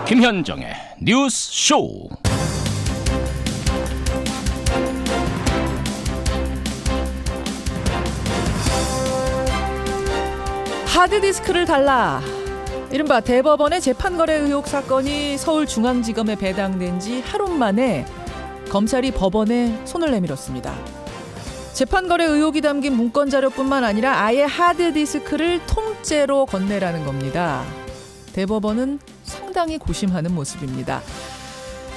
김현정의 뉴스 쇼. 하드디스크를 달라. 이른바 대법원의 재판거래 의혹 사건이 서울중앙지검에 배당된 지 하루 만에 검찰이 법원에 손을 내밀었습니다. 재판거래 의혹이 담긴 문건 자료뿐만 아니라 아예 하드디스크를 통째로 건네라는 겁니다. 대법원은 상당히 고심하는 모습입니다.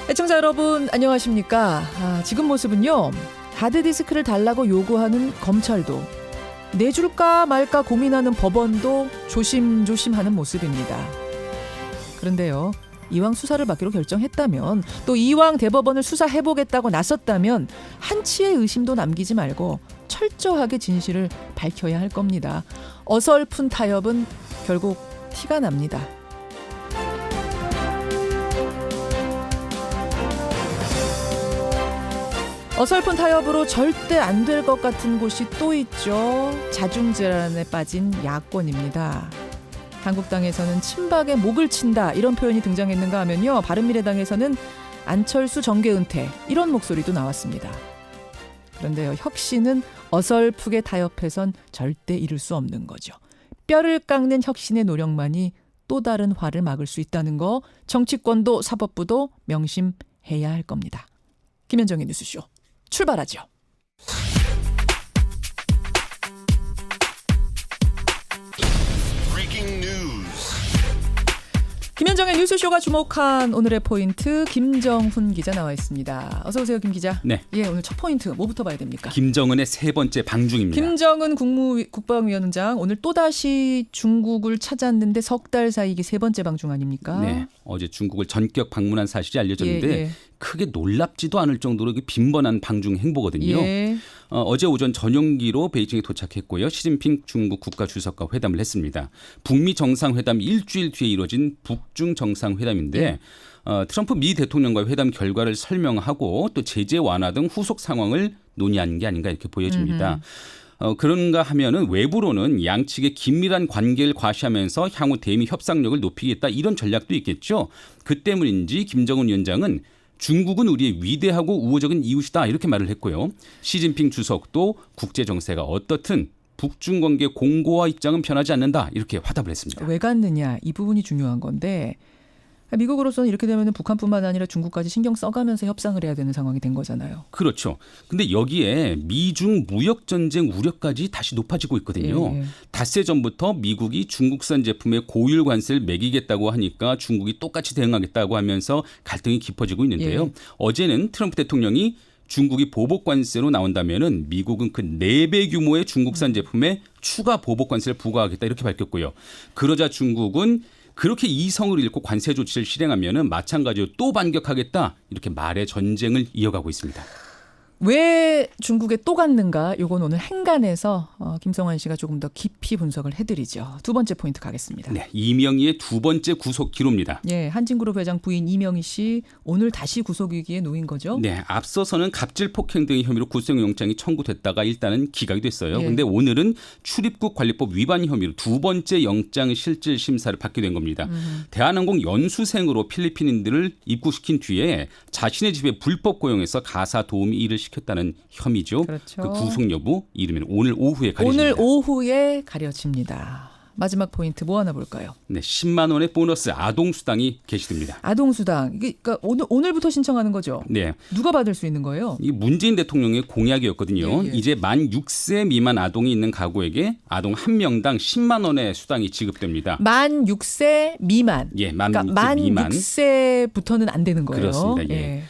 애청자 여러분 안녕하십니까? 지금 모습은요. 하드디스크를 달라고 요구하는 검찰도 내줄까 말까 고민하는 법원도 조심조심하는 모습입니다. 그런데요. 이왕 수사를 받기로 결정했다면 또 이왕 대법원을 수사해보겠다고 나섰다면 한치의 의심도 남기지 말고 철저하게 진실을 밝혀야 할 겁니다. 어설픈 타협은 결국 티가 납니다. 어설픈 타협으로 절대 안 될 것 같은 곳이 또 있죠. 자중질환에 빠진 야권입니다. 한국당에서는 친박에 목을 친다 이런 표현이 등장했는가 하면요. 바른미래당에서는 안철수 정계 은퇴 이런 목소리도 나왔습니다. 그런데요. 혁신은 어설프게 타협해선 절대 이룰 수 없는 거죠. 뼈를 깎는 혁신의 노력만이 또 다른 화를 막을 수 있다는 거 정치권도 사법부도 명심해야 할 겁니다. 김현정의 뉴스쇼 출발하죠. 김현정의 뉴스쇼가 주목한 오늘의 포인트 김정훈 기자 나와 있습니다. 어서 오세요, 김 기자. 네. 예, 오늘 첫 포인트 뭐부터 봐야 됩니까? 김정은의 세 번째 방중입니다. 김정은 국방위원장 오늘 또다시 중국을 찾았는데 석 달 사이 이게 세 번째 방중 아닙니까? 네. 어제 중국을 전격 방문한 사실이 알려졌는데 예. 크게 놀랍지도 않을 정도로 빈번한 방중 행보거든요. 예. 어제 오전 전용기로 베이징에 도착했고요. 시진핑 중국 국가주석과 회담을 했습니다. 북미 정상회담 일주일 뒤에 이루어진 북중 정상회담인데 트럼프 미 대통령과의 회담 결과를 설명하고 또 제재 완화 등 후속 상황을 논의한 게 아닌가 이렇게 보여집니다. 그런가 하면은 외부로는 양측의 긴밀한 관계를 과시하면서 향후 대미 협상력을 높이겠다 이런 전략도 있겠죠. 그 때문인지 김정은 위원장은 중국은 우리의 위대하고 우호적인 이웃이다 이렇게 말을 했고요. 시진핑 주석도 국제 정세가 어떻든 북중 관계 공고화 입장은 변하지 않는다 이렇게 화답을 했습니다. 왜 갔느냐 이 부분이 중요한 건데 미국으로서는 이렇게 되면 북한뿐만 아니라 중국까지 신경 써가면서 협상을 해야 되는 상황이 된 거잖아요. 그렇죠. 근데 여기에 미중 무역 전쟁 우려까지 다시 높아지고 있거든요. 예. 닷새 전부터 미국이 중국산 제품에 고율 관세를 매기겠다고 하니까 중국이 똑같이 대응하겠다고 하면서 갈등이 깊어지고 있는데요. 예. 어제는 트럼프 대통령이 중국이 보복 관세로 나온다면은 미국은 그 4배 규모의 중국산 제품에 추가 보복 관세를 부과하겠다 이렇게 밝혔고요. 그러자 중국은 그렇게 이성을 잃고 관세 조치를 실행하면은 마찬가지로 또 반격하겠다 이렇게 말의 전쟁을 이어가고 있습니다. 왜 중국에 또 갔는가? 이건 오늘 행간에서 김성환 씨가 조금 더 깊이 분석을 해드리죠. 두 번째 포인트 가겠습니다. 네, 이명희의 두 번째 구속 기로입니다. 예, 한진그룹 회장 부인 이명희 씨 오늘 다시 구속 위기에 놓인 거죠? 네, 앞서서는 갑질 폭행 등의 혐의로 구속영장이 청구됐다가 일단은 기각이 됐어요. 예. 그런데 오늘은 출입국 관리법 위반 혐의로 두 번째 영장 실질 심사를 받게 된 겁니다. 대한항공 연수생으로 필리핀인들을 입국시킨 뒤에 자신의 집에 불법 고용해서 가사 도우미 일을 시켰다는 혐의죠. 그렇죠. 그 구속 여부 이르면 오늘 오후에 가려집니다. 오늘 오후에 가려집니다. 마지막 포인트 뭐 하나 볼까요? 네, 10만 원의 보너스 아동수당이 게시됩니다. 아동수당. 이게 그러니까 오늘부터 신청하는 거죠? 네. 누가 받을 수 있는 거예요? 이 문재인 대통령의 공약이었거든요. 예. 이제 만 6세 미만 아동이 있는 가구에게 아동 한 명당 10만 원의 수당이 지급됩니다. 만 6세 미만. 예, 만 그러니까 6세 만 미만. 6세부터는 안 되는 거예요. 그렇습니다. 예.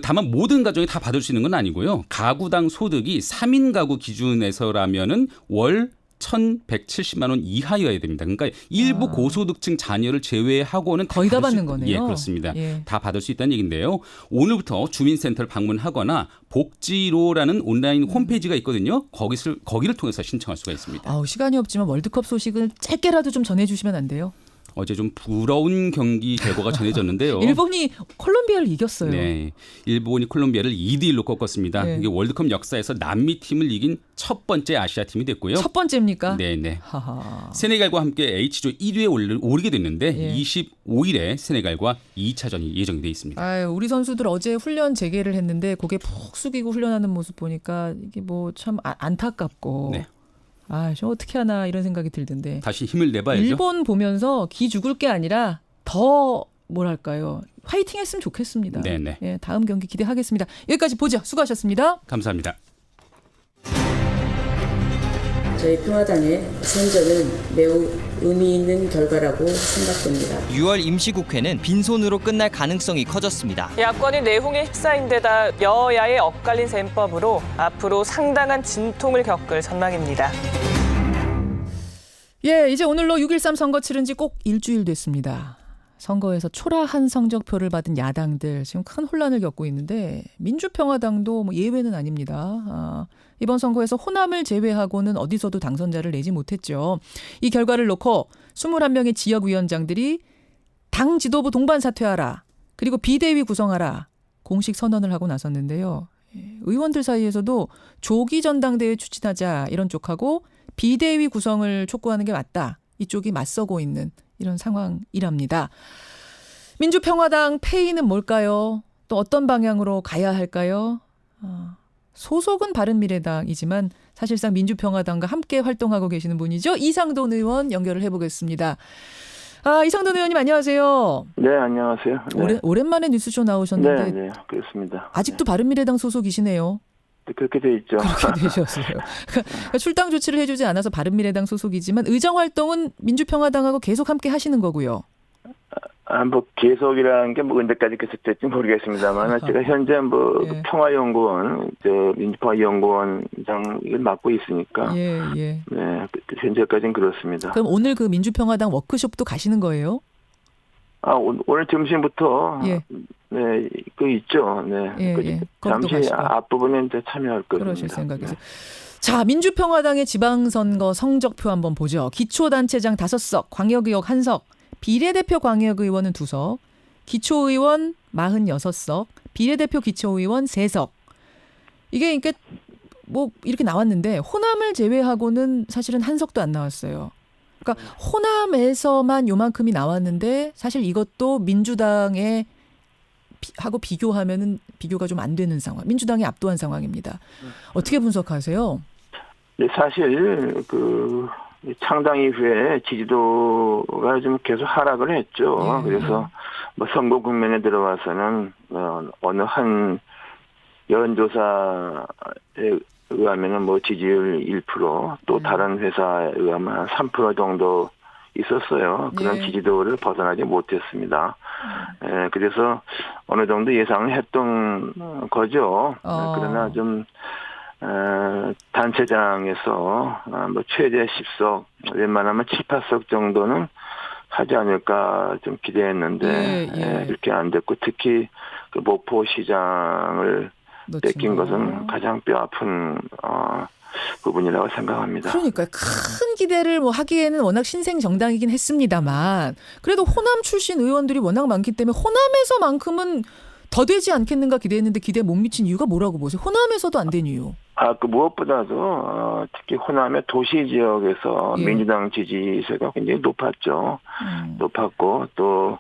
다만 모든 가정이 다 받을 수 있는 건 아니고요. 가구당 소득이 3인 가구 기준에서라면은 월 1,170만 원 이하여야 됩니다. 그러니까 일부 고소득층 자녀를 제외하고는 거의 다 받을 수 받는 거네요. 예, 그렇습니다. 예. 다 받을 수 있다는 얘기인데요. 오늘부터 주민센터를 방문하거나 복지로라는 온라인 홈페이지가 있거든요. 거기를 통해서 신청할 수가 있습니다. 시간이 없지만 월드컵 소식을 짧게라도 좀 전해주시면 안 돼요? 어제 좀 부러운 경기 결과가 전해졌는데요. 일본이 콜롬비아를 이겼어요. 네, 일본이 콜롬비아를 2대1로 꺾었습니다. 네. 이게 월드컵 역사에서 남미 팀을 이긴 첫 번째 아시아 팀이 됐고요. 첫 번째입니까? 네네. 하하. 세네갈과 세네갈과 함께 H조 1위에 오르게 됐는데 예. 25일에 세네갈과 2차전이 예정돼 있습니다. 아유, 우리 선수들 어제 훈련 재개를 했는데 고개 푹 숙이고 훈련하는 모습 보니까 이게 뭐 참 안타깝고 네. 아, 저 어떻게 하나 이런 생각이 들던데. 다시 힘을 내봐야죠. 일본 보면서 기 죽을 게 아니라 더 뭐랄까요? 화이팅 했으면 좋겠습니다. 네네. 예, 다음 경기 기대하겠습니다. 여기까지 보죠. 수고하셨습니다. 감사합니다. 저희 평화당의 선전은 매우 의미 있는 결과라고 생각됩니다. 6월 임시국회는 빈손으로 끝날 가능성이 커졌습니다. 야권이 내홍에 휩싸인 데다 여야의 엇갈린 셈법으로 앞으로 상당한 진통을 겪을 전망입니다. 예, 이제 오늘로 6.13 선거 치른 지 꼭 일주일 됐습니다. 선거에서 초라한 성적표를 받은 야당들 지금 큰 혼란을 겪고 있는데 민주평화당도 뭐 예외는 아닙니다. 이번 선거에서 호남을 제외하고는 어디서도 당선자를 내지 못했죠. 이 결과를 놓고 21명의 지역위원장들이 당 지도부 동반 사퇴하라. 그리고 비대위 구성하라. 공식 선언을 하고 나섰는데요. 의원들 사이에서도 조기 전당대회 추진하자 이런 쪽하고 비대위 구성을 촉구하는 게 맞다. 이쪽이 맞서고 있는 이런 상황이랍니다. 민주평화당 패의는 뭘까요? 또 어떤 방향으로 가야 할까요? 소속은 바른미래당이지만 사실상 민주평화당과 함께 활동하고 계시는 분이죠. 이상돈 의원 연결을 해보겠습니다. 이상돈 의원님 안녕하세요. 네, 안녕하세요. 네. 오랜만에 뉴스쇼 나오셨는데 네, 그렇습니다. 아직도 바른미래당 소속이시네요. 네, 그렇게 돼 있죠. 그렇게 되셨어요. 그러니까 출당 조치를 해주지 않아서 바른미래당 소속이지만 의정 활동은 민주평화당하고 계속 함께 하시는 거고요. 뭐 계속이라는 게 뭐 언제까지 계속될지 모르겠습니다만 제가 현재 뭐 예. 평화연구원, 민주평화연구원장을 맡고 있으니까 예. 네, 현재까지는 그렇습니다. 그럼 오늘 그 민주평화당 워크숍도 가시는 거예요? 오늘 점심부터 예. 네, 그 있죠. 네, 예. 거기도 잠시 가시고. 앞부분에 이제 참여할 겁니다. 그러실 생각이세요. 네. 자, 민주평화당의 지방선거 성적표 한번 보죠. 기초단체장 5석, 광역의원 1석, 비례대표 광역의원은 2석, 기초의원 46석, 비례대표 기초의원 3석. 이게 그러니까 뭐 이렇게 나왔는데 호남을 제외하고는 사실은 1석도 안 나왔어요. 그러니까 호남에서만 요만큼이 나왔는데 사실 이것도 민주당에 하고 비교하면은 비교가 좀 안 되는 상황. 민주당이 압도한 상황입니다. 어떻게 분석하세요? 네, 사실 창당 이후에 지지도가 좀 계속 하락을 했죠. 예. 그래서 뭐 선거 국면에 들어와서는 어느 한 여론조사에 의하면은 뭐 지지율 1%, 또 다른 회사에 의하면 한 3% 정도 있었어요. 그런 예. 지지도를 벗어나지 못했습니다. 그래서 어느 정도 예상을 했던 거죠. 그러나 좀 단체장에서 뭐 최대 10석, 웬만하면 7, 8석 정도는 하지 않을까 좀 기대했는데 예. 그렇게 안 됐고 특히 그 목포시장을 뺏긴 것은 가장 뼈아픈 부분이라고 생각합니다. 그러니까 큰 기대를 뭐 하기에는 워낙 신생 정당이긴 했습니다만 그래도 호남 출신 의원들이 워낙 많기 때문에 호남에서만큼은 더 되지 않겠는가 기대했는데 기대에 못 미친 이유가 뭐라고 보세요? 호남에서도 안 된 이유. 무엇보다도 특히 호남의 도시 지역에서 예. 민주당 지지세가 굉장히 높았죠. 높았고 또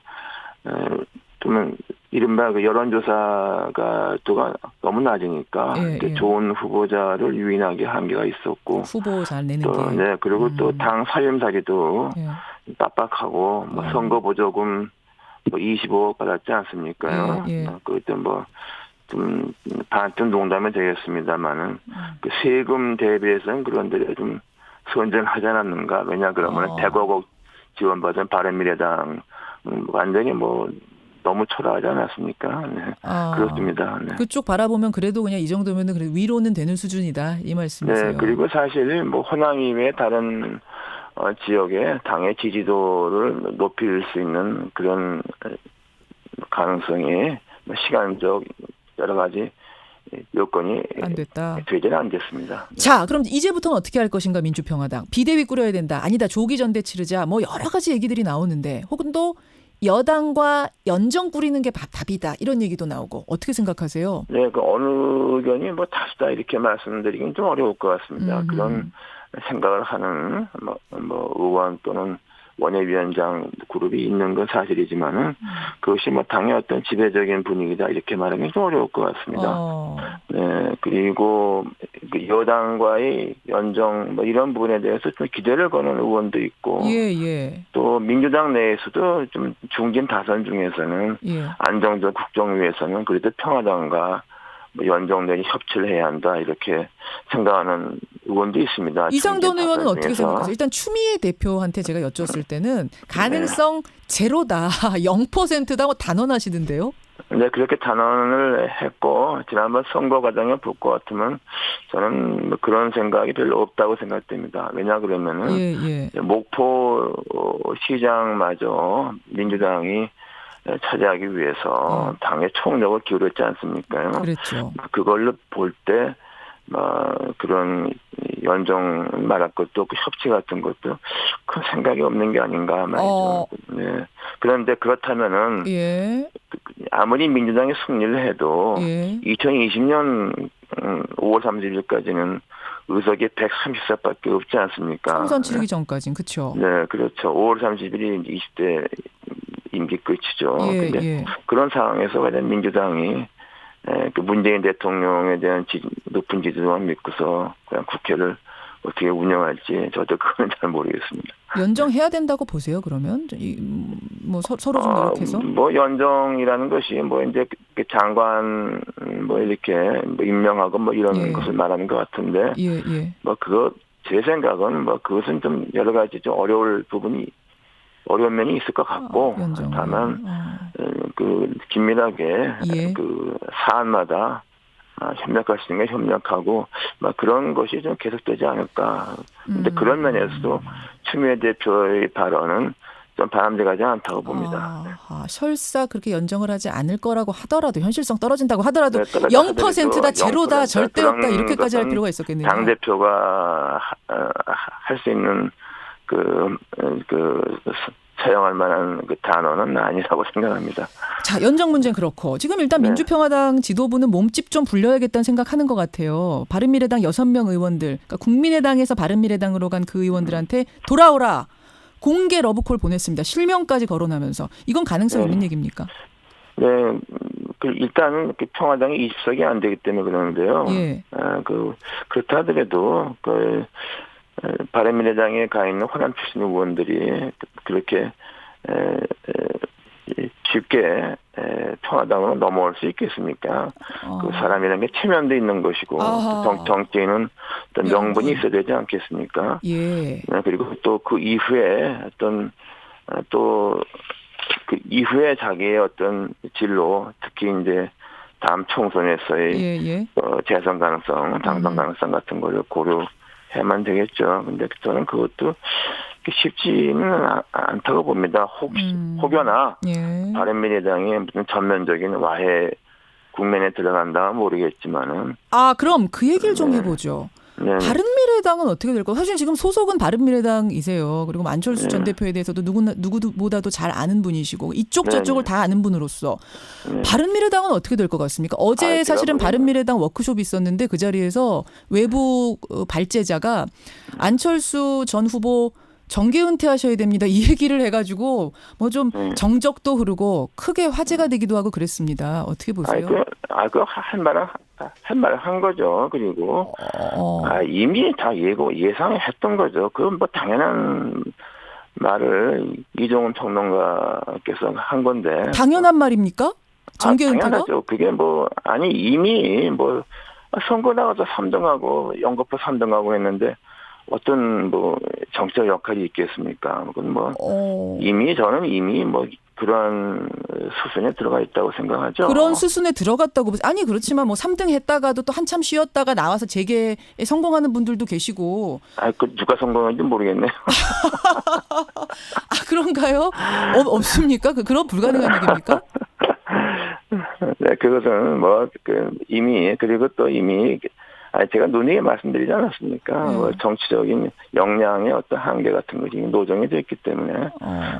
이른바 그 여론조사가 또가 너무 낮으니까 예. 좋은 후보자를 유인하기 한계가 있었고 후보 잘 내는 또 게. 네, 그리고 또 당 살림살이도 예. 빡빡하고 뭐 선거 보조금 뭐 25억 받았지 않습니까요? 예. 그때 뭐 좀 반쯤 농담이 되겠습니다만은 그 세금 대비해서는 그런 데를 좀 선전하지 않았는가? 왜냐 그러면 100억 지원받은 바른미래당 완전히 뭐 너무 초라하지 않았습니까? 네. 그렇습니다. 네. 그쪽 바라보면 그래도 그냥 이 정도면은 그래도 위로는 되는 수준이다 이 말씀이세요. 네, 그리고 사실 뭐 호남 이외에 다른 지역의 당의 지지도를 높일 수 있는 그런 가능성이 시간적 여러 가지 여건이 안 됐다. 되지는 않겠습니다. 자, 그럼 이제부터는 어떻게 할 것인가 민주평화당. 비대위 꾸려야 된다. 아니다. 조기 전대 치르자. 뭐 여러 가지 얘기들이 나오는데 혹은 또 여당과 연정 꾸리는 게 답이다. 이런 얘기도 나오고. 어떻게 생각하세요? 네, 그 어느 의견이 뭐 다수다 이렇게 말씀드리긴 좀 어려울 것 같습니다. 그런 생각을 하는 뭐 의원 또는 원외위원장 그룹이 있는 건 사실이지만은 그것이 뭐 당의 어떤 지배적인 분위기다 이렇게 말하기는 좀 어려울 것 같습니다. 네, 그리고 그 여당과의 연정 뭐 이런 부분에 대해서 좀 기대를 거는 의원도 있고, 예. 또 민주당 내에서도 좀 중진 다선 중에서는 예. 안정적 국정을 위해서는 그래도 평화당과 뭐 연정 내지 협치를 해야 한다 이렇게 생각하는 의원도 있습니다. 이상돈 의원은 어떻게 중에서. 생각하세요? 일단 추미애 대표한테 제가 여쭸을 때는 가능성 제로다, 0%다 뭐 단언하시던데요? 네, 그렇게 단언을 했고 지난번 선거 과정에 볼 것 같으면 저는 뭐 그런 생각이 별로 없다고 생각됩니다. 왜냐 그러면은 목포 시장마저 민주당이 차지하기 위해서 당의 총력을 기울였지 않습니까? 그렇죠. 그걸로 볼 때 그런 연정 말할 것도 없고 협치 같은 것도 큰 생각이 없는 게 아닌가 말이죠. 네. 그런데 그렇다면은 아무리 민주당이 승리를 해도 2020년 5월 30일까지는 의석이 130석밖에 없지 않습니까? 총선 치르기 전까지는 그렇죠. 네, 그렇죠. 5월 30일이 20대 임기 끝이죠. 근데 그런 상황에서 과연 민주당이 그 문재인 대통령에 대한 높은 지지도만 믿고서 그냥 국회를 어떻게 운영할지 저도 그건 잘 모르겠습니다. 연정해야 된다고 보세요. 그러면 뭐 서로 좀 노력해서 뭐 연정이라는 것이 뭐 이제 장관 뭐 이렇게 뭐 임명하고 뭐 이런 것을 말하는 것 같은데 뭐 그거 제 생각은 뭐 그것은 좀 여러 가지 좀 어려운 면이 있을 것 같고 다만 그 긴밀하게 그 사안마다 협력할 수 있는 게 협력하고 막 그런 것이 좀 계속되지 않을까. 근데 그런 면에서도 추미애 대표의 발언은 좀 바람직하지 않다고 봅니다. 설사 그렇게 연정을 하지 않을 거라고 하더라도 현실성 떨어진다고 하더라도 0%다 제로다 절대 없다 이렇게까지 할 필요가 있었겠네요. 당 대표가 할 수 있는 그 사용할 만한 그 단어는 아니라고 생각합니다. 자, 연정 문제는 그렇고 지금 일단 민주평화당 지도부는 몸집 좀 불려야겠다는 생각하는 것 같아요. 바른미래당 6명 의원들, 그러니까 국민의당에서 바른미래당으로 간 그 의원들한테 돌아오라. 공개 러브콜 보냈습니다. 실명까지 거론하면서. 이건 가능성 있는 얘기입니까? 네, 일단은 평화당이 20석이 안 되기 때문에 그러는데요. 그렇다 하더라도 바른미래당에 가 있는 호남 출신 의원들이 그렇게 쉽게 평화당으로 넘어올 수 있겠습니까? 그 사람이라는 게 체면도 있는 것이고 정치에는 어떤 명분이 있어야 되지 않겠습니까? 그리고 또 그 이후에 그 이후에 자기의 어떤 진로, 특히 이제 다음 총선에서의 재선 가능성, 당선 가능성 같은 거를 고려해야만 되겠죠. 근데 저는 그것도 쉽지는 않다고 봅니다. 혹여나 바른미래당이 무슨 전면적인 와해 국면에 들어간다면 모르겠지만은. 그럼 그 얘기를 좀 해보죠. 바른미래당은 어떻게 될까요? 사실 지금 소속은 바른미래당이세요. 그리고 안철수 전 대표에 대해서도 누구보다도 잘 아는 분이시고 이쪽 저쪽을 다 아는 분으로서 바른미래당은 어떻게 될 것 같습니까? 어제 사실은 바른미래당 워크숍이 있었는데 그 자리에서 외부 발제자가 안철수 전 후보 정계 은퇴하셔야 됩니다. 이 얘기를 해가지고 뭐 좀 정적도 흐르고 크게 화제가 되기도 하고 그랬습니다. 어떻게 보세요? 할 말을 한 거죠. 그리고 이미 다 예상했던 거죠. 그건 뭐 당연한 말을 이종훈 평론가께서 한 건데. 당연한 말입니까? 정계 은퇴가? 당연하죠. 그게 이미 선거 나가서 3등하고 연거푸 3등하고 했는데 어떤 정치적 역할이 있겠습니까? 그건 저는 이미 그런 수순에 들어가 있다고 생각하죠. 그런 수순에 들어갔다고 아니 그렇지만 3등 했다가도 또 한참 쉬었다가 나와서 재계에 성공하는 분들도 계시고. 누가 성공한지 모르겠네요. 그런가요? 없습니까? 그런 불가능한 얘기입니까? 네, 그것은 이미 그리고 또 이미 제가 눈에 말씀드리지 않았습니까? 뭐 정치적인 역량의 어떤 한계 같은 것이 노정이 됐기 때문에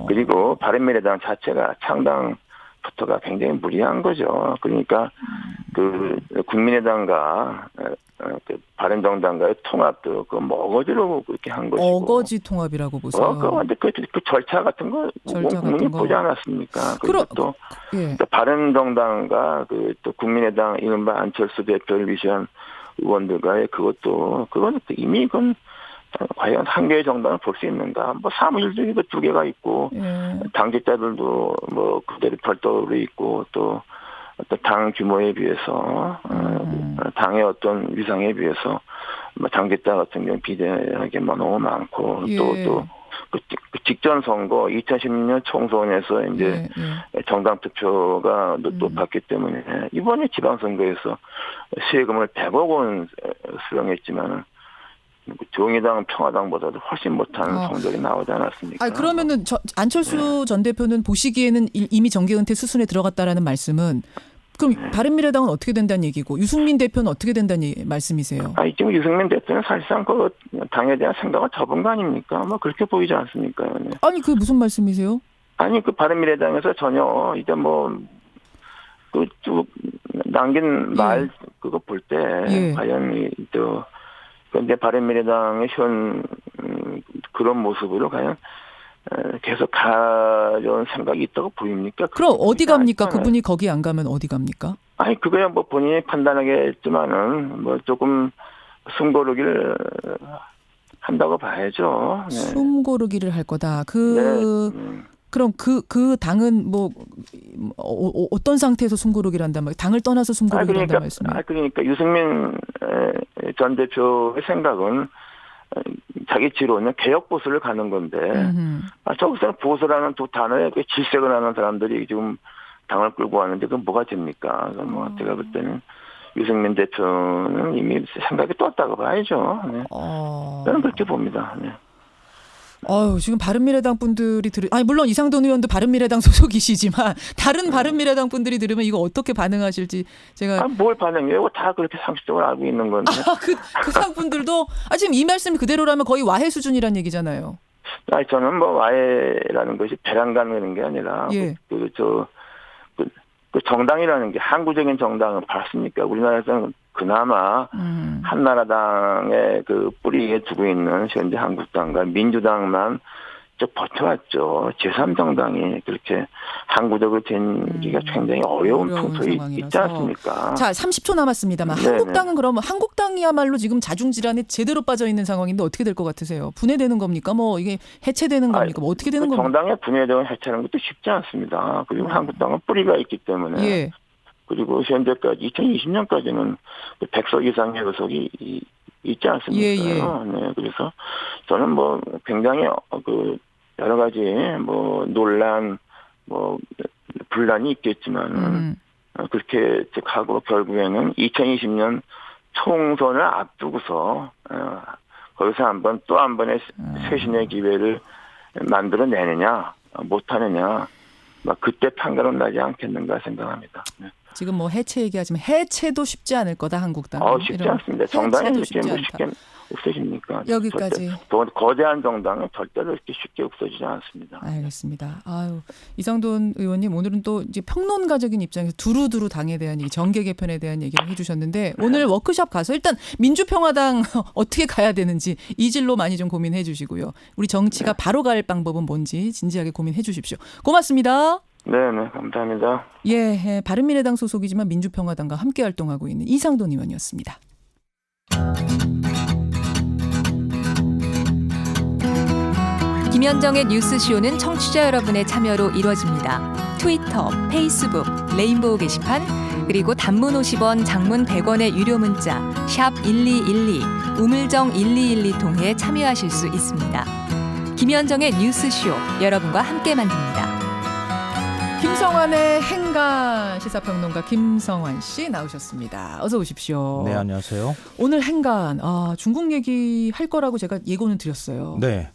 그리고 바른미래당 자체가 창당부터가 굉장히 무리한 거죠. 그러니까 그 국민의당과 그 바른정당과의 통합도 그 어거지로 그렇게 한 것이고 어거지 통합이라고 보세요. 근데 그 절차 같은 거 국민이 보지 않았습니까? 그리고 또 바른정당과 그 또 국민의당 이른바 안철수 대표를 위시한 의원들과의 그건 이미 그건 과연 한 개의 정당을 볼 수 있는가? 뭐 사무실 중에도 2개가 있고 당직자들도 뭐 그대로 별도로 있고 또 당 규모에 비해서 당의 어떤 위상에 비해서 뭐 당직자 같은 경우 비대하게 너무 많고 또 그 직전 선거 2016년 총선에서 이제 정당 투표가 높았기 때문에 이번에 지방선거에서 세금을 100억 원 수령했지만 정의당, 평화당보다도 훨씬 못하는 성적이 나오지 않았습니까? 그러면은 안철수 전 대표는 보시기에는 이미 정계 은퇴 수순에 들어갔다라는 말씀은 그럼 바른미래당은 어떻게 된다는 얘기고 유승민 대표는 어떻게 된다는 말씀이세요? 지금 유승민 대표는 사실상 그 당에 대한 생각을 접은 거 아닙니까? 뭐 그렇게 보이지 않습니까? 네. 아니 그게 무슨 말씀이세요? 아니 그 바른미래당에서 전혀 이제 쭉 남긴 말 그거 볼 때 과연 그런데 바른미래당의 현 그런 모습으로 과연 계속 가려는 생각이 있다고 보입니까? 그럼 어디 갑니까? 그분이 거기 안 가면 어디 갑니까? 그거야 뭐 본인이 판단하겠지만은 뭐 조금 숨고르기를 한다고 봐야죠. 네. 숨고르기를 할 거다. 그럼 그 당은 뭐 어떤 상태에서 숨고르기를 한단 말이에요? 당을 떠나서 숨고르기를 한단 말씀이에요? 그러니까 유승민 전 대표의 생각은 자기 지로는 개혁 보수를 가는 건데 저기서는 보수라는 두 단어에 질색을 하는 사람들이 지금 당을 끌고 왔는데 그건 뭐가 됩니까? 뭐 제가 볼 때는 유승민 대표는 이미 생각이 떴다고 봐야죠. 네. 저는 그렇게 봅니다. 네. 지금 바른미래당 분들이 물론 이상돈 의원도 바른미래당 소속이시지만 다른 바른미래당 분들이 들으면 이거 어떻게 반응하실지 제가 뭘 반응해요? 다 그렇게 상식적으로 알고 있는 건데. 그 상분들도 지금 이 말씀이 그대로라면 거의 와해 수준이란 얘기잖아요. 저는 뭐 와해라는 것이 배란가는 게 아니라 그 정당이라는 게 항구적인 정당은 봤습니까? 우리나라에서는 그나마 한나라당의 그 뿌리에 두고 있는 현재 한국당과 민주당만 좀 버텨왔죠. 제3정당이 그렇게 항구적으로 된기가 굉장히 어려운 풍토에 있지 않습니까? 자, 30초 남았습니다만 한국당은 그러면 한국당이야말로 지금 자중질환에 제대로 빠져 있는 상황인데 어떻게 될 것 같으세요? 분해되는 겁니까? 뭐 이게 해체되는 겁니까? 뭐 어떻게 되는 겁니까? 정당의 분해되고 해체하는 것도 쉽지 않습니다. 그리고 한국당은 뿌리가 있기 때문에 그리고 현재까지 2020년까지는 100석 이상의 의석이 있지 않습니까? 네, 그래서 저는 뭐 굉장히 여러 가지 뭐 논란, 분란이 있겠지만은 그렇게 하고 결국에는 2020년 총선을 앞두고서 거기서 또 한 번의 쇄신의 기회를 만들어내느냐 못하느냐 그때 판가름 나지 않겠는가 생각합니다. 네. 지금 뭐 해체 얘기하지만 해체도 쉽지 않을 거다 한국당. 쉽지 않습니다. 정당이 쉽게 없어집니까? 여기까지. 거대한 정당은 절대로 이렇게 쉽게 없어지지 않습니다. 알겠습니다. 이상돈 의원님 오늘은 또 이제 평론가적인 입장에서 두루두루 당에 대한 얘기, 정계 개편에 대한 얘기를 해주셨는데 오늘 워크숍 가서 일단 민주평화당 어떻게 가야 되는지 이 질로 많이 좀 고민해 주시고요. 우리 정치가 바로 갈 방법은 뭔지 진지하게 고민해 주십시오. 고맙습니다. 네, 감사합니다. 바른미래당 소속이지만 민주평화당과 함께 활동하고 있는 이상돈 의원이었습니다. 김현정의 뉴스쇼는 청취자 여러분의 참여로 이루어집니다. 트위터, 페이스북, 레인보우 게시판, 그리고 단문 50원, 장문 100원의 유료 문자 샵 1212, 우물정 1212 통해 참여하실 수 있습니다. 김현정의 뉴스쇼, 여러분과 함께 만듭니다. 김성환의 행간 시사평론가 김성환 씨 나오셨습니다. 어서 오십시오. 네, 안녕하세요. 오늘 행간 중국 얘기할 거라고 제가 예고는 드렸어요. 네,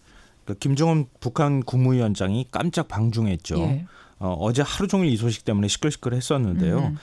김정은 북한 국무위원장이 깜짝 방중했죠. 어제 하루 종일 이 소식 때문에 시끌시끌했었는데요.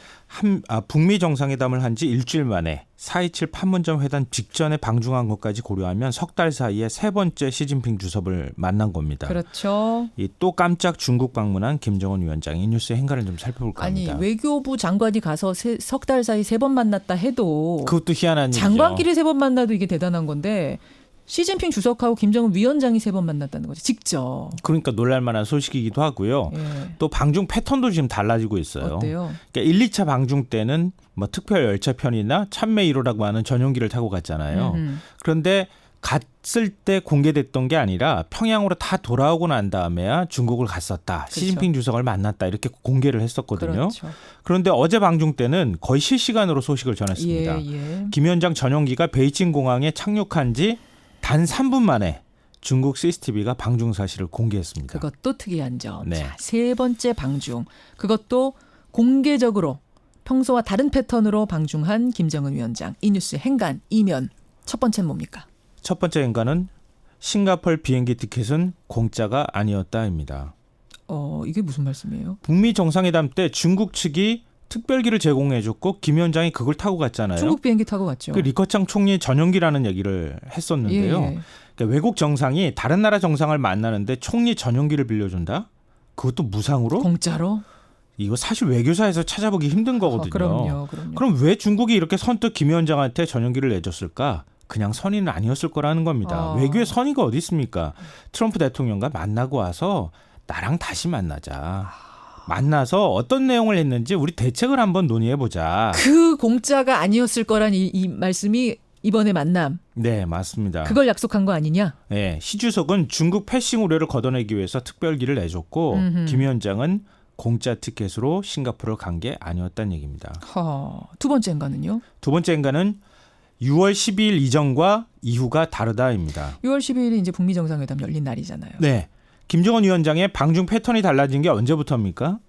북미 정상회담을 한 지 일주일 만에 4.27 판문점 회담 직전에 방중한 것까지 고려하면 석 달 사이에 세 번째 시진핑 주석을 만난 겁니다. 그렇죠. 또 깜짝 중국 방문한 김정은 위원장 이 뉴스의 행간을 좀 살펴볼까 합니다. 아니 외교부 장관이 가서 석 달 사이 3번 만났다 해도 그것도 희한한 일이죠. 장관끼리 3번 만나도 이게 대단한 건데 시진핑 주석하고 김정은 위원장이 3번 만났다는 거죠. 직접. 그러니까 놀랄만한 소식이기도 하고요. 예. 또 방중 패턴도 지금 달라지고 있어요. 어때요? 그러니까 1, 2차 방중 때는 뭐 특별 열차 편이나 참매 1호라고 하는 전용기를 타고 갔잖아요. 그런데 갔을 때 공개됐던 게 아니라 평양으로 다 돌아오고 난 다음에야 중국을 갔었다. 그렇죠. 시진핑 주석을 만났다. 이렇게 공개를 했었거든요. 그렇죠. 그런데 어제 방중 때는 거의 실시간으로 소식을 전했습니다. 예. 김 위원장 전용기가 베이징 공항에 착륙한 지 단 3분 만에 중국 CCTV가 방중 사실을 공개했습니다. 그것도 특이한 점. 네. 자, 세 번째 방중. 그것도 공개적으로 평소와 다른 패턴으로 방중한 김정은 위원장. 이 뉴스 행간 이면 첫 번째는 뭡니까? 첫 번째 행간은 싱가포르 비행기 티켓은 공짜가 아니었다입니다. 이게 무슨 말씀이에요? 북미 정상회담 때 중국 측이 특별기를 제공해줬고 김 위원장이 그걸 타고 갔잖아요. 중국 비행기 타고 갔죠. 그 리커창 총리 전용기라는 얘기를 했었는데요. 예. 그러니까 외국 정상이 다른 나라 정상을 만나는데 총리 전용기를 빌려준다? 그것도 무상으로? 공짜로? 이거 사실 외교사에서 찾아보기 힘든 거거든요. 그럼요. 그럼 왜 중국이 이렇게 선뜻 김 위원장한테 전용기를 내줬을까? 그냥 선의는 아니었을 거라는 겁니다. 외교의 선의가 어디 있습니까? 트럼프 대통령과 만나고 와서 나랑 다시 만나자. 만나서 어떤 내용을 했는지 우리 대책을 한번 논의해보자. 그 공짜가 아니었을 거란 이 말씀이 이번에 만남. 네, 맞습니다. 그걸 약속한 거 아니냐? 네, 시 주석은 중국 패싱 우려를 걷어내기 위해서 특별기를 내줬고 김 위원장은 공짜 티켓으로 싱가포르를 간 게 아니었다는 얘기입니다. 두 번째 행간은요? 두 번째 행간은 6월 12일 이전과 이후가 다르다입니다. 6월 12일이 이제 북미 정상회담 열린 날이잖아요. 네. 김정은 위원장의 방중 패턴이 달라진 게 언제부터입니까?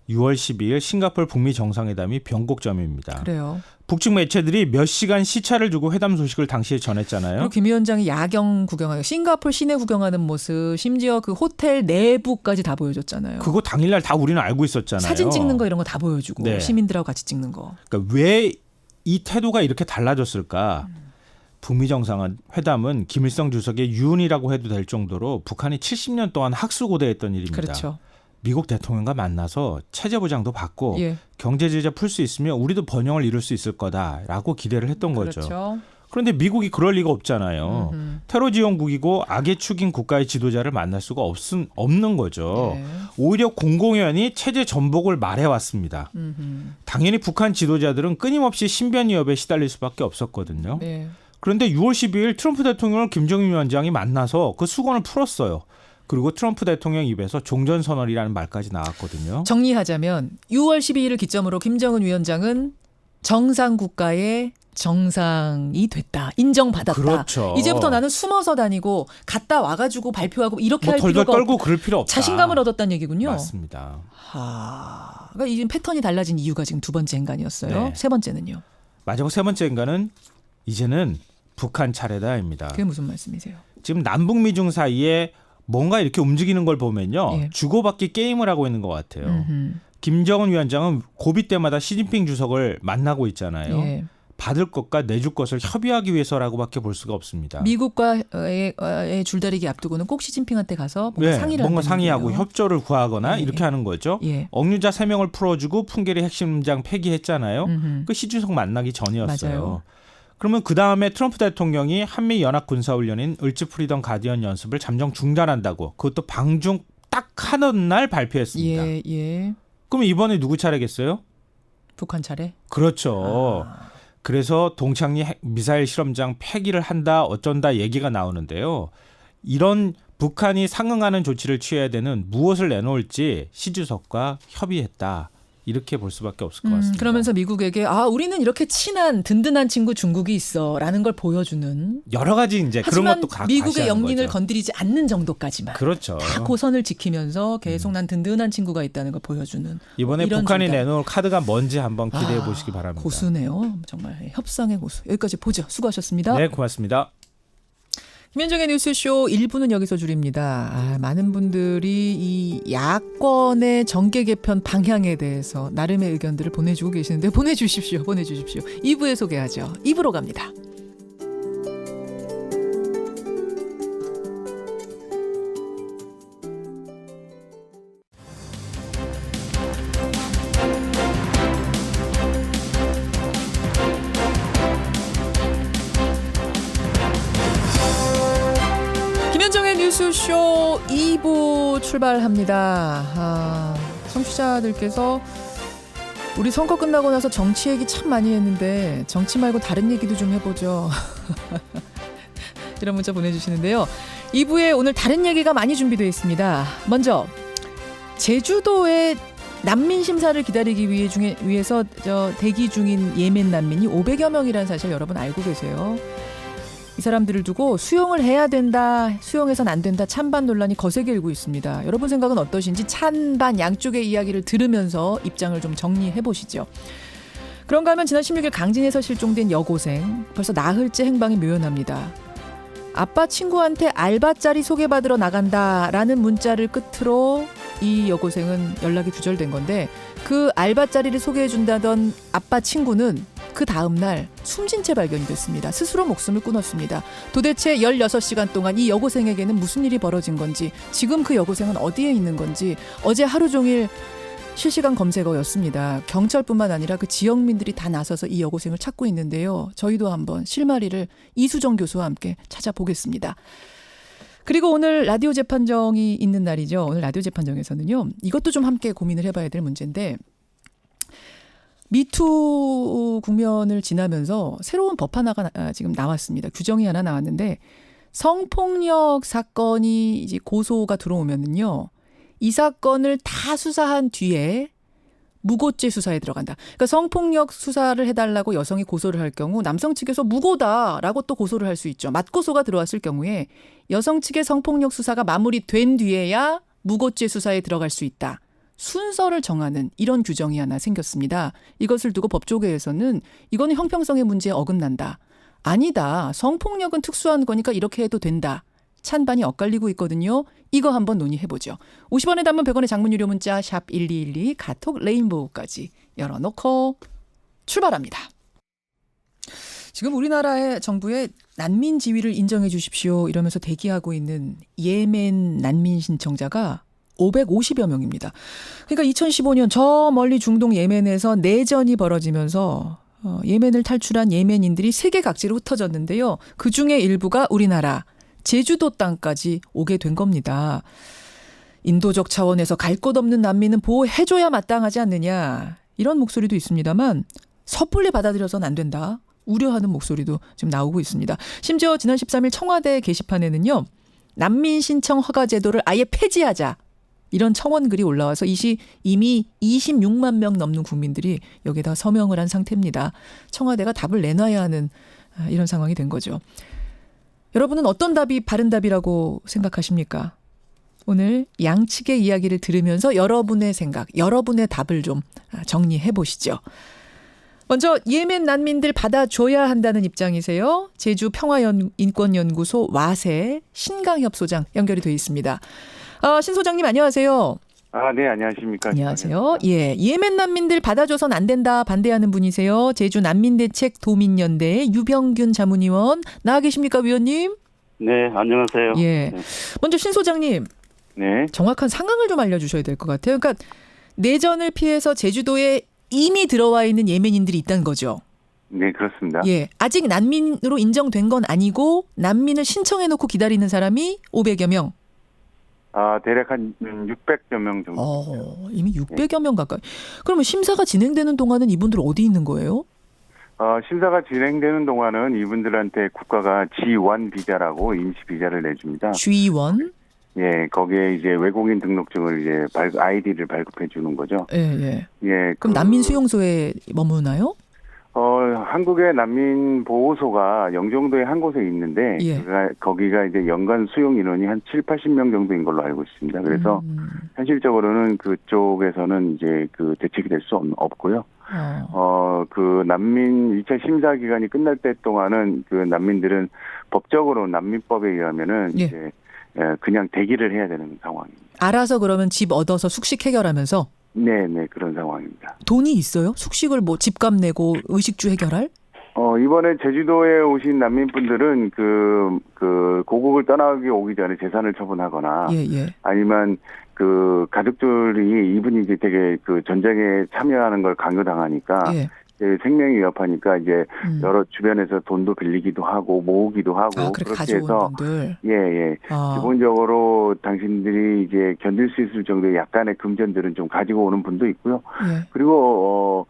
6월 12일 싱가포르 북미 정상회담이 변곡점입니다. 그래요. 북측 매체들이 몇 시간 시차를 두고 회담 소식을 당시에 전했잖아요. 그리고 김 위원장이 야경 구경하고 싱가포르 시내 구경하는 모습, 심지어 그 호텔 내부까지 다 보여줬잖아요. 그거 당일날 다 우리는 알고 있었잖아요. 사진 찍는 거 이런 거 다 보여주고 네. 시민들하고 같이 찍는 거. 그러니까 왜 이 태도가 이렇게 달라졌을까? 북미 정상회담은 김일성 주석의 유언이라고 해도 될 정도로 북한이 70년 동안 학수고대했던 일입니다. 그렇죠. 미국 대통령과 만나서 체제 보장도 받고 예. 경제 제재 풀 수 있으면 우리도 번영을 이룰 수 있을 거다라고 기대를 했던 거죠. 그렇죠. 그런데 미국이 그럴 리가 없잖아요. 테러 지원국이고 악의 축인 국가의 지도자를 만날 수가 없는 거죠. 네. 오히려 공공연히 체제 전복을 말해왔습니다. 당연히 북한 지도자들은 끊임없이 신변 위협에 시달릴 수밖에 없었거든요. 네. 그런데 6월 12일 트럼프 대통령을 김정은 위원장이 만나서 그 수건을 풀었어요. 그리고 트럼프 대통령 입에서 종전선언이라는 말까지 나왔거든요. 정리하자면 6월 12일을 기점으로 김정은 위원장은 정상국가의 정상이 됐다. 인정받았다. 그렇죠. 이제부터 나는 숨어서 다니고 갔다 와가지고 발표하고 이렇게 할 덜덜 필요가 떨고 그럴 필요 없다. 자신감을 얻었다는 얘기군요. 맞습니다. 그러니까 이 패턴이 달라진 이유가 지금 두 번째 행간이었어요. 네. 세 번째는요. 마지막 세 번째 행간은 이제는 북한 차례다입니다. 그게 무슨 말씀이세요? 지금 남북미중 사이에 뭔가 이렇게 움직이는 걸 보면요. 예. 주고받기 게임을 하고 있는 것 같아요. 김정은 위원장은 고비 때마다 시진핑 주석을 만나고 있잖아요. 예. 받을 것과 내줄 것을 협의하기 위해서라고밖에 볼 수가 없습니다. 미국과의 줄다리기 앞두고는 꼭 시진핑한테 가서 뭔가 상의를 뭔가 한다는 상의하고 얘기예요. 협조를 구하거나 예. 이렇게 하는 거죠. 예. 억류자 3명을 풀어주고 풍계리 핵심장 폐기했잖아요. 그 시주석 만나기 전이었어요. 맞아요. 그러면 그 다음에 트럼프 대통령이 한미 연합 군사훈련인 을지 프리덤 가디언 연습을 잠정 중단한다고 그것도 방중 딱 하는 날 발표했습니다. 예. 그럼 이번에 누구 차례겠어요? 북한 차례? 그렇죠. 그래서 동창리 미사일 실험장 폐기를 한다 어쩐다 얘기가 나오는데요. 이런 북한이 상응하는 조치를 취해야 되는 무엇을 내놓을지 시 주석과 협의했다. 이렇게 볼 수밖에 없을 것 같습니다. 그러면서 미국에게 우리는 이렇게 친한 든든한 친구 중국이 있어라는 걸 보여주는 여러 가지 이제 그런 하지만 것도 미국의 영린을 거죠. 건드리지 않는 정도까지만 그렇죠. 다 고선을 지키면서 계속 난 든든한 친구가 있다는 걸 보여주는 이번에 이런 북한이 줄다. 내놓을 카드가 뭔지 한번 기대해 보시기 바랍니다. 고수네요. 정말 협상의 고수. 여기까지 보죠. 수고하셨습니다. 네, 고맙습니다. 김현정의 뉴스쇼 1부는 여기서 줄입니다. 많은 분들이 이 야권의 정계 개편 방향에 대해서 나름의 의견들을 보내주고 계시는데 보내주십시오. 2부에 소개하죠. 2부로 갑니다. 김현정의 뉴스쇼 2부 출발합니다. 청취자들께서 우리 선거 끝나고 나서 정치 얘기 참 많이 했는데 정치 말고 다른 얘기도 좀 해보죠. 이런 문자 보내주시는데요. 2부에 오늘 다른 얘기가 많이 준비되어 있습니다. 먼저 제주도에 난민 심사를 기다리기 위해서 대기 중인 예멘 난민이 500여 명이라는 사실 여러분 알고 계세요. 이 사람들을 두고 수용을 해야 된다, 수용해서는 안 된다 찬반 논란이 거세게 일고 있습니다. 여러분 생각은 어떠신지 찬반 양쪽의 이야기를 들으면서 입장을 좀 정리해 보시죠. 그런가 하면 지난 16일 강진에서 실종된 여고생, 벌써 나흘째 행방이 묘연합니다. 아빠 친구한테 알바자리 소개받으러 나간다라는 문자를 끝으로 이 여고생은 연락이 두절된 건데, 그 알바자리를 소개해준다던 아빠 친구는 그 다음날 숨진 채 발견이 됐습니다. 스스로 목숨을 끊었습니다. 도대체 16시간 동안 이 여고생에게는 무슨 일이 벌어진 건지, 지금 그 여고생은 어디에 있는 건지 어제 하루 종일 실시간 검색어였습니다. 경찰뿐만 아니라 그 지역민들이 다 나서서 이 여고생을 찾고 있는데요. 저희도 한번 실마리를 이수정 교수와 함께 찾아보겠습니다. 그리고 오늘 라디오 재판정이 있는 날이죠. 오늘 라디오 재판정에서는요, 이것도 좀 함께 고민을 해봐야 될 문제인데, 미투 국면을 지나면서 새로운 법 하나가 지금 나왔습니다. 규정이 하나 나왔는데, 성폭력 사건이 이제 고소가 들어오면은요, 이 사건을 다 수사한 뒤에 무고죄 수사에 들어간다. 그러니까 성폭력 수사를 해달라고 여성이 고소를 할 경우 남성 측에서 무고다라고 또 고소를 할 수 있죠. 맞고소가 들어왔을 경우에 여성 측의 성폭력 수사가 마무리된 뒤에야 무고죄 수사에 들어갈 수 있다. 순서를 정하는 이런 규정이 하나 생겼습니다. 이것을 두고 법조계에서는 이거는 형평성의 문제에 어긋난다. 아니다. 성폭력은 특수한 거니까 이렇게 해도 된다. 찬반이 엇갈리고 있거든요. 이거 한번 논의해보죠. 50원에 담은 100원의 장문 유료 문자 샵 1212 카톡 레인보우까지 열어놓고 출발합니다. 지금 우리나라의 정부의 난민 지위를 인정해 주십시오 이러면서 대기하고 있는 예멘 난민 신청자가 550여 명입니다. 그러니까 2015년 저 멀리 중동 예멘에서 내전이 벌어지면서 예멘을 탈출한 예멘인들이 세계 각지로 흩어졌는데요. 그중에 일부가 우리나라 제주도 땅까지 오게 된 겁니다. 인도적 차원에서 갈 곳 없는 난민은 보호해줘야 마땅하지 않느냐, 이런 목소리도 있습니다만 섣불리 받아들여서는 안 된다, 우려하는 목소리도 지금 나오고 있습니다. 심지어 지난 13일 청와대 게시판에는요, 난민 신청 허가 제도를 아예 폐지하자, 이런 청원글이 올라와서 이미 26만 명 넘는 국민들이 여기다 서명을 한 상태입니다. 청와대가 답을 내놔야 하는 이런 상황이 된 거죠. 여러분은 어떤 답이 바른 답이라고 생각하십니까? 오늘 양측의 이야기를 들으면서 여러분의 생각, 여러분의 답을 좀 정리해 보시죠. 먼저 예멘 난민들 받아줘야 한다는 입장이세요. 제주 평화인권연구소 와세 신강협 소장 연결이 되어 있습니다. 신 소장님 안녕하세요. 네, 안녕하십니까. 안녕하세요. 예, 예멘 난민들 받아줘선 안 된다 반대하는 분이세요. 제주 난민대책 도민연대 유병균 자문위원 나와 계십니까, 위원님? 네, 안녕하세요. 예, 네. 먼저 신 소장님, 네, 정확한 상황을 좀 알려주셔야 될 것 같아요. 그러니까 내전을 피해서 제주도에 이미 들어와 있는 예멘인들이 있다는 거죠. 네, 그렇습니다. 예, 아직 난민으로 인정된 건 아니고 난민을 신청해놓고 기다리는 사람이 500여 명. 대략 한 600여 명 정도. 이미 600여 명 가까이. 그러면 심사가 진행되는 동안은 이분들 어디 있는 거예요? 심사가 진행되는 동안은 이분들한테 국가가 G1 비자라고 임시 비자를 내줍니다. G1? 예, 거기에 이제 외국인 등록증을 이제 아이디를 발급해 주는 거죠. 예. 예. 그럼 난민 수용소에 머무나요? 한국의 난민 보호소가 영종도에 한 곳에 있는데, 예. 거기가 이제 연간 수용 인원이 한 7, 80명 정도인 걸로 알고 있습니다. 그래서 현실적으로는 그쪽에서는 이제 그 대책이 될 수 없고요. 그 난민 2차 심사 기간이 끝날 때 동안은 그 난민들은 법적으로 난민법에 의하면은 예. 이제 그냥 대기를 해야 되는 상황입니다. 알아서 그러면 집 얻어서 숙식 해결하면서? 네, 그런 상황입니다. 돈이 있어요? 숙식을 뭐 집값 내고 의식주 해결할? 이번에 제주도에 오신 난민분들은 그 고국을 떠나기 오기 전에 재산을 처분하거나 예. 아니면 그 가족들이 이분이 이제 되게 그 전쟁에 참여하는 걸 강요당하니까 예. 생명이 위협하니까 이제 여러 주변에서 돈도 빌리기도 하고 모으기도 하고 그렇게 그렇게 가져온 해서 분들. 예. 기본적으로 당신들이 이제 견딜 수 있을 정도의 약간의 금전들은 좀 가지고 오는 분도 있고요. 예. 그리고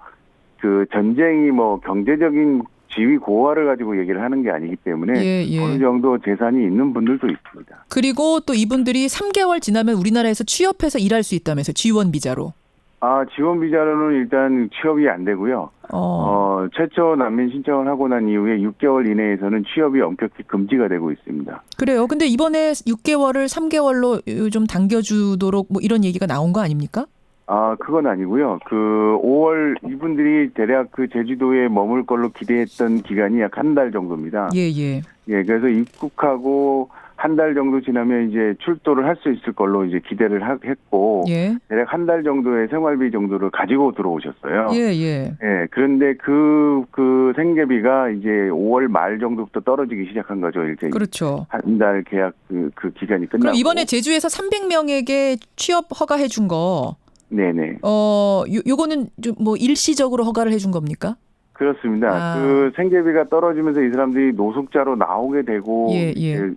그 전쟁이 뭐 경제적인 지위 고하를 가지고 얘기를 하는 게 아니기 때문에 예. 어느 정도 재산이 있는 분들도 있습니다. 그리고 또 이분들이 3개월 지나면 우리나라에서 취업해서 일할 수 있다면서요. 지원 비자로. 지원 비자로는 일단 취업이 안 되고요. 최초 난민 신청을 하고 난 이후에 6개월 이내에서는 취업이 엄격히 금지가 되고 있습니다. 그래요. 근데 이번에 6개월을 3개월로 좀 당겨주도록 뭐 이런 얘기가 나온 거 아닙니까? 그건 아니고요. 그 5월 이분들이 대략 그 제주도에 머물 걸로 기대했던 기간이 약 한 달 정도입니다. 예. 그래서 입국하고 한 달 정도 지나면 이제 출도를 할 수 있을 걸로 이제 기대를 했고 대략 한 달 정도의 생활비 정도를 가지고 들어오셨어요. 예. 그런데 그 생계비가 이제 5월 말 정도부터 떨어지기 시작한 거죠. 이렇게 그렇죠. 한 달 계약 그 기간이 끝나고. 그럼 이번에 제주에서 300명에게 취업 허가해 준 거. 네네. 요거는 좀 뭐 일시적으로 허가를 해준 겁니까? 그렇습니다. 그 생계비가 떨어지면서 이 사람들이 노숙자로 나오게 되고 이제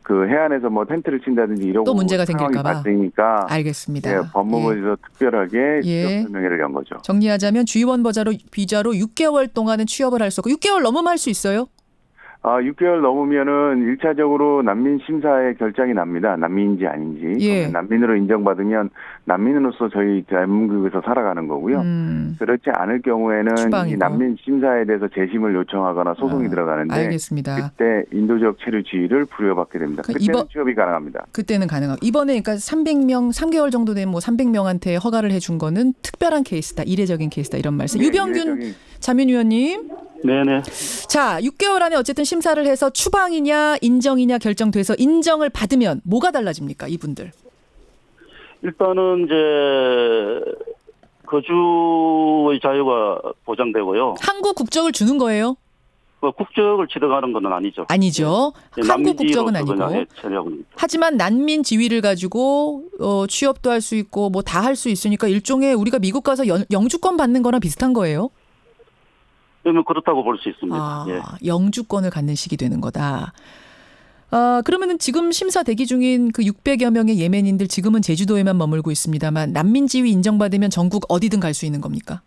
그 해안에서 뭐 텐트를 친다든지 이러고 또 문제가 생길까 봐. 발생이니까 알겠습니다. 법무부에서 특별하게 취업 설명회를 연 거죠. 정리하자면 주의원 비자로 6개월 동안은 취업을 할 수 없고 6개월 넘으면 할 수 있어요? 6개월 넘으면은 1차적으로 난민 심사에 결정이 납니다. 난민인지 아닌지. 난민으로 인정받으면 난민으로서 저희 대한민국에서 살아가는 거고요. 그렇지 않을 경우에는 이 난민 심사에 대해서 재심을 요청하거나 소송이 들어가는데 알겠습니다. 그때 인도적 체류 지위를 부여받게 됩니다. 그때는 취업이 가능합니다. 그때는 가능하고 이번에 그러니까 300명 3개월 정도 된 뭐 300명한테 허가를 해준 거는 특별한 케이스다. 이례적인 케이스다. 이런 말씀. 유병균 자민위원님. 네네. 자, 6개월 안에 어쨌든 심사를 해서 추방이냐 인정이냐 결정돼서 인정을 받으면 뭐가 달라집니까? 이분들. 일단은 이제 거주의 자유가 보장되고요. 한국 국적을 주는 거예요? 국적을 취득하는 건 아니죠. 아니죠. 한국 국적은 아니고. 처리하고 하지만 난민 지위를 가지고 취업도 할 수 있고 뭐 다 할 수 있으니까 일종의 우리가 미국 가서 영주권 받는 거랑 비슷한 거예요? 그렇다고 볼 수 있습니다. 영주권을 갖는 식이 되는 거다. 그러면은 지금 심사 대기 중인 그 600여 명의 예멘인들 지금은 제주도에만 머물고 있습니다만 난민 지위 인정받으면 전국 어디든 갈 수 있는 겁니까?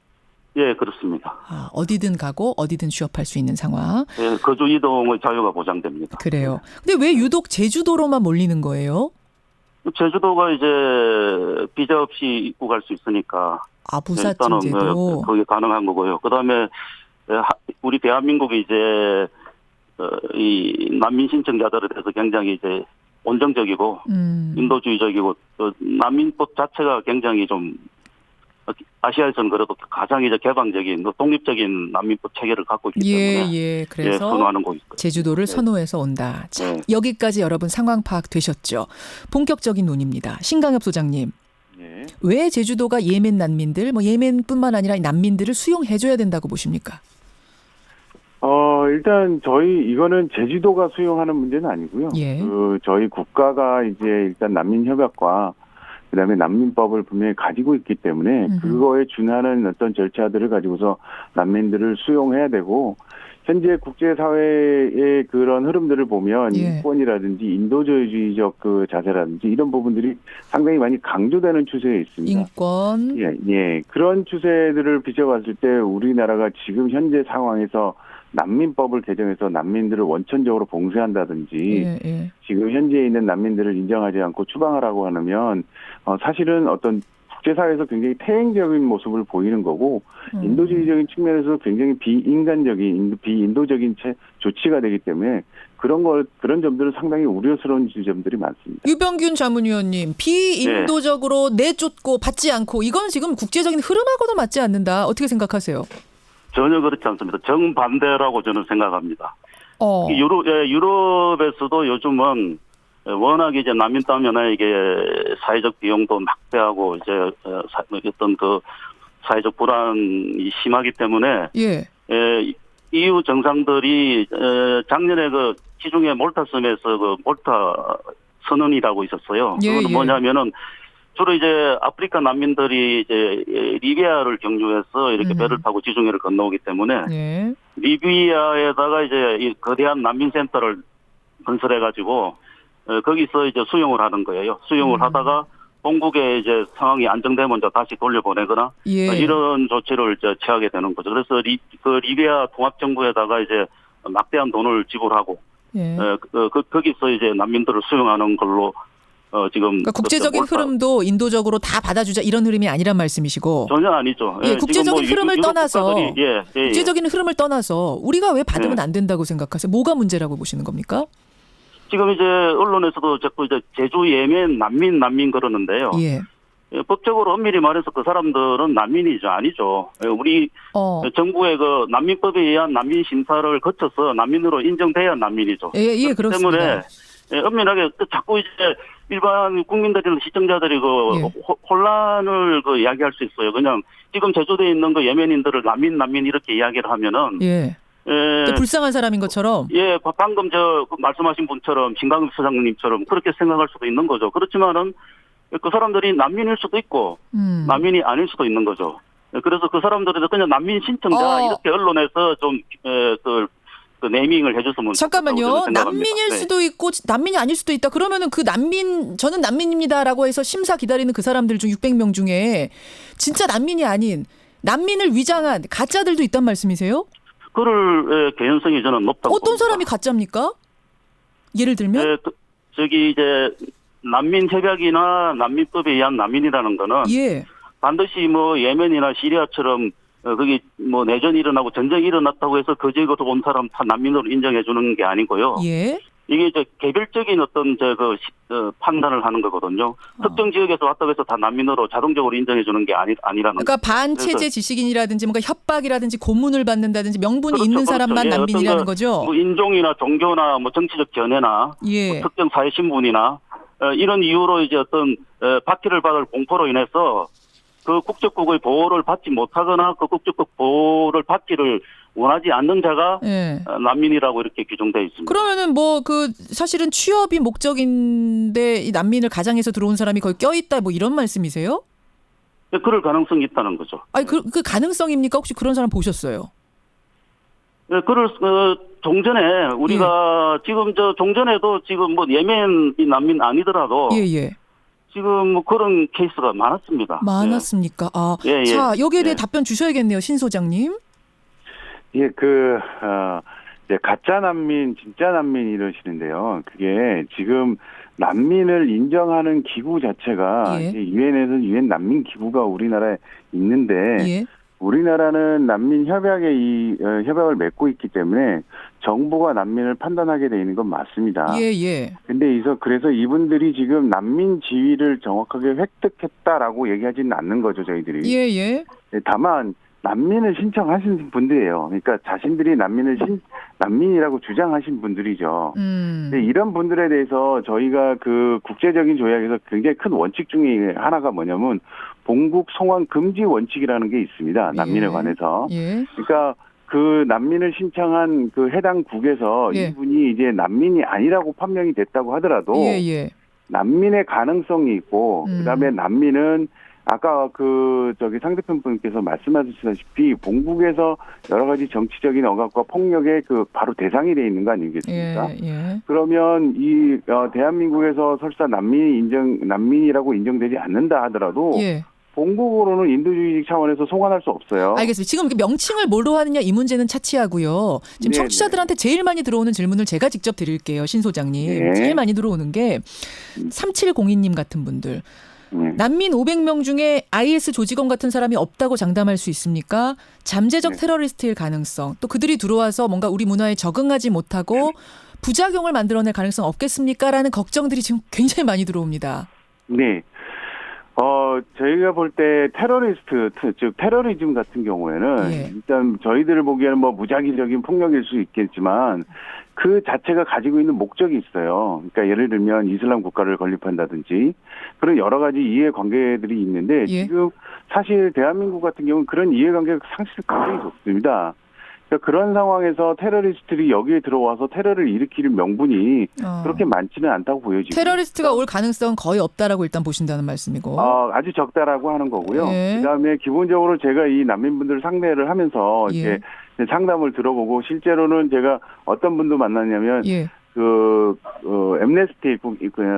예, 그렇습니다. 어디든 가고 어디든 취업할 수 있는 상황. 거주 이동의 자유가 보장됩니다. 그래요. 근데 왜 유독 제주도로만 몰리는 거예요? 제주도가 이제 비자 없이 입국할 수 있으니까. 부사증 제도. 그게 가능한 거고요. 그다음에 우리 대한민국이 이제 이 난민 신청자들에 대해서 굉장히 이제 온정적이고 인도주의적이고 난민법 자체가 굉장히 좀 아시아에서는 그래도 가장 이제 개방적인 독립적인 난민법 체계를 갖고 있기 때문에 그래서 선호하는 곳 있어요. 제주도를 선호해서 온다. 자, 여기까지 여러분 상황 파악 되셨죠? 본격적인 논의입니다. 신강엽 소장님. 왜 제주도가 예멘 난민들, 뭐 예멘뿐만 아니라 난민들을 수용해줘야 된다고 보십니까? 일단 이거는 제주도가 수용하는 문제는 아니고요. 저희 국가가 이제 일단 난민 협약과 그다음에 난민법을 분명히 가지고 있기 때문에 그거에 준하는 어떤 절차들을 가지고서 난민들을 수용해야 되고 현재 국제사회의 그런 흐름들을 보면 인권이라든지 인도주의적 그 자세라든지 이런 부분들이 상당히 많이 강조되는 추세에 있습니다. 인권. 그런 추세들을 비춰봤을 때 우리나라가 지금 현재 상황에서 난민법을 개정해서 난민들을 원천적으로 봉쇄한다든지 지금 현재 있는 난민들을 인정하지 않고 추방하라고 하면 사실은 어떤 국제사회에서 굉장히 태행적인 모습을 보이는 거고 인도주의적인 측면에서 굉장히 비인도적인 조치가 되기 때문에 그런 점들은 상당히 우려스러운 지점들이 많습니다. 유병균 자문위원님, 비인도적으로 내쫓고 받지 않고 이건 지금 국제적인 흐름하고도 맞지 않는다. 어떻게 생각하세요? 전혀 그렇지 않습니다. 정반대라고 저는 생각합니다. 유럽에서도 요즘은 워낙 이제 난민 따면 이게 사회적 비용도 막대하고 이제 어떤 그 사회적 불안이 심하기 때문에 EU 정상들이 작년에 그 시중에 몰타 섬에서 그 몰타 선언이라고 있었어요. 그건 뭐냐면은 주로 이제 아프리카 난민들이 이제 리비아를 경유해서 이렇게 배를 타고 지중해를 건너오기 때문에 리비아에다가 이제 이 거대한 난민센터를 건설해가지고 거기서 이제 수용을 하는 거예요. 수용을 하다가 본국에 이제 상황이 안정되면 다시 돌려보내거나 이런 조치를 이제 취하게 되는 거죠. 그래서 리비아 통합정부에다가 이제 막대한 돈을 지불하고 거기서 이제 난민들을 수용하는 걸로 지금 그러니까 국제적인 흐름도 인도적으로 다 받아주자 이런 흐름이 아니란 말씀이시고 전혀 아니죠. 국제적인 흐름을 떠나서 국제적인 흐름을 떠나서 우리가 왜 받으면 안 된다고 생각하세요? 뭐가 문제라고 보시는 겁니까? 지금 이제 언론에서도 자꾸 이제 제주 예멘 난민 그러는데요. 법적으로 엄밀히 말해서 그 사람들은 난민이죠, 아니죠. 우리 정부의 그 난민법에 의한 난민 심사를 거쳐서 난민으로 인정돼야 난민이죠. 그렇기 그렇습니다. 때문에 엄밀하게 자꾸 이제 일반 국민들이나 시청자들이 혼란을 이야기할 수 있어요. 그냥 지금 제주도에 있는 그 예멘인들을 난민 이렇게 이야기를 하면은 불쌍한 사람인 것처럼. 방금 말씀하신 분처럼 진강섭 소장님처럼 그렇게 생각할 수도 있는 거죠. 그렇지만은 그 사람들이 난민일 수도 있고 난민이 아닐 수도 있는 거죠. 그래서 그 사람들이 그냥 난민 신청자 이렇게 언론에서 좀 그 네이밍을 해줬으면 잠깐만요. 난민일 수도 있고 난민이 아닐 수도 있다. 그러면은 그 저는 난민입니다라고 해서 심사 기다리는 그 사람들 중 600명 중에 진짜 난민이 아닌 난민을 위장한 가짜들도 있단 말씀이세요? 그럴 개연성이 저는 높다고 어떤 봅니다. 사람이 가짜입니까? 예를 들면? 이제 난민협약이나 난민법에 의한 난민이라는 거는 반드시 뭐 예멘이나 시리아처럼 거기 뭐 내전이 일어나고 전쟁이 일어났다고 해서 그 지역에서 온 사람 다 난민으로 인정해 주는 게 아니고요. 이게 이제 개별적인 어떤 판단을 하는 거거든요. 특정 지역에서 왔다고 해서 다 난민으로 자동적으로 인정해 주는 게 아니라는. 그러니까 반체제 지식인이라든지 뭔가 협박이라든지 고문을 받는다든지 명분이 있는 사람만 난민이라는 거죠. 뭐 인종이나 종교나 뭐 정치적 견해나 뭐 특정 사회 신분이나 이런 이유로 이제 어떤 받기를 받을 공포로 인해서 그 국적국의 보호를 받지 못하거나 그 국적국 보호를 받기를 원하지 않는 자가 난민이라고 이렇게 규정되어 있습니다. 그러면은 사실은 취업이 목적인데 이 난민을 가장해서 들어온 사람이 거기 껴있다 뭐 이런 말씀이세요? 그럴 가능성이 있다는 거죠. 아니 그 가능성입니까? 혹시 그런 사람 보셨어요? 종전에 우리가 지금 종전에도 지금 뭐 예멘 난민 아니더라도 지금 뭐 그런 케이스가 많았습니다. 많았습니까? 자, 여기에 대해 답변 주셔야겠네요, 신 소장님. 가짜 난민, 진짜 난민 이러시는데요. 그게 지금 난민을 인정하는 기구 자체가 유엔에서 유엔 난민 기구가 우리나라에 있는데 우리나라는 난민 협약을 맺고 있기 때문에 정부가 난민을 판단하게 돼 있는 건 맞습니다. 근데 그래서 이분들이 지금 난민 지위를 정확하게 획득했다라고 얘기하지는 않는 거죠, 저희들이. 다만 난민을 신청하신 분들이에요. 그러니까 자신들이 난민이라고 주장하신 분들이죠. 근데 이런 분들에 대해서 저희가 그 국제적인 조약에서 굉장히 큰 원칙 중에 하나가 뭐냐면 본국 송환 금지 원칙이라는 게 있습니다. 난민에 관해서. 그러니까 그 난민을 신청한 그 해당 국에서 이분이 이제 난민이 아니라고 판명이 됐다고 하더라도 난민의 가능성이 있고 그다음에 난민은 아까 상대편 분께서 말씀하셨다시피 본국에서 여러 가지 정치적인 억압과 폭력의 바로 대상이 돼 있는 거 아니겠습니까? 그러면 이 대한민국에서 설사 난민이라고 인정되지 않는다 하더라도 본국으로는 인도주의적 차원에서 송환할 수 없어요. 알겠습니다. 지금 명칭을 뭘로 하느냐 이 문제는 차치하고요. 지금 청취자들한테 제일 많이 들어오는 질문을 제가 직접 드릴게요. 신 소장님. 제일 많이 들어오는 게 3702님 같은 분들. 난민 500명 중에 IS 조직원 같은 사람이 없다고 장담할 수 있습니까? 잠재적 테러리스트일 가능성, 또 그들이 들어와서 뭔가 우리 문화에 적응하지 못하고 부작용을 만들어낼 가능성 없겠습니까? 라는 걱정들이 지금 굉장히 많이 들어옵니다. 네. 저희가 볼 때 테러리스트, 즉 테러리즘 같은 경우에는 일단 저희들을 보기에는 뭐 무작위적인 폭력일 수 있겠지만 그 자체가 가지고 있는 목적이 있어요. 그러니까 예를 들면 이슬람 국가를 건립한다든지 그런 여러 가지 이해관계들이 있는데 지금 사실 대한민국 같은 경우는 그런 이해관계가 상실 굉장히 좋습니다. 그러니까 그런 상황에서 테러리스트들이 여기에 들어와서 테러를 일으킬 명분이 그렇게 많지는 않다고 보여집니다. 테러리스트가 올 가능성은 거의 없다라고 일단 보신다는 말씀이고. 아주 적다라고 하는 거고요. 그다음에 기본적으로 제가 이 난민분들 상대를 하면서 이제 상담을 들어보고 실제로는 제가 어떤 분도 만났냐면 엠네스티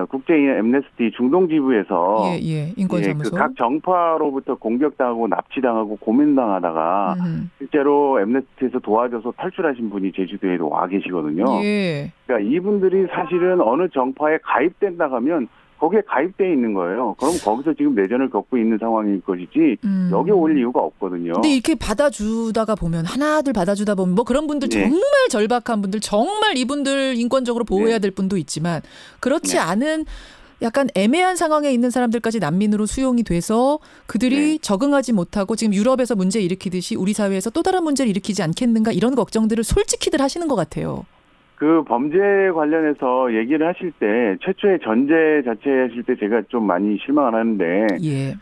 국제 엠네스티 중동 지부에서 인권사무소 각 정파로부터 공격당하고 납치당하고 고민당하다가 실제로 엠네스티에서 도와줘서 탈출하신 분이 제주도에도 와 계시거든요. 그러니까 이분들이 사실은 어느 정파에 가입된다 하면 거기에 가입돼 있는 거예요. 그럼 거기서 지금 내전을 겪고 있는 상황일 것이지 여기 올 이유가 없거든요. 근데 이렇게 받아주다가 보면 하나둘 받아주다 보면 뭐 그런 분들 정말 절박한 분들 정말 이분들 인권적으로 보호해야 될 분도 있지만 그렇지 않은 약간 애매한 상황에 있는 사람들까지 난민으로 수용이 돼서 그들이 적응하지 못하고 지금 유럽에서 문제 일으키듯이 우리 사회에서 또 다른 문제를 일으키지 않겠는가 이런 걱정들을 솔직히들 하시는 것 같아요. 그 범죄 관련해서 얘기를 하실 때 최초의 전제 자체 하실 때 제가 좀 많이 실망을 하는데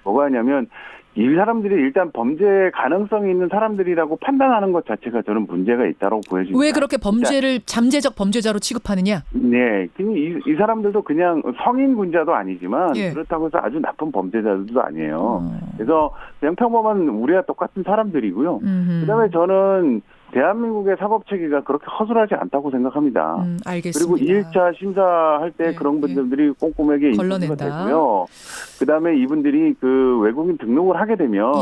뭐가 하냐면 이 사람들이 일단 범죄 가능성이 있는 사람들이라고 판단하는 것 자체가 저는 문제가 있다고 보여집니다. 왜 그렇게 범죄를 잠재적 범죄자로 취급하느냐? 네, 이 사람들도 그냥 성인 군자도 아니지만 그렇다고 해서 아주 나쁜 범죄자들도 아니에요. 그래서 그냥 평범한 우리와 똑같은 사람들이고요. 그다음에 저는 대한민국의 사법체계가 그렇게 허술하지 않다고 생각합니다. 알겠습니다. 그리고 2일차 심사할 때 그런 분들이 꼼꼼하게 인정이 되고요. 그다음에 이분들이 그 외국인 등록을 하게 되면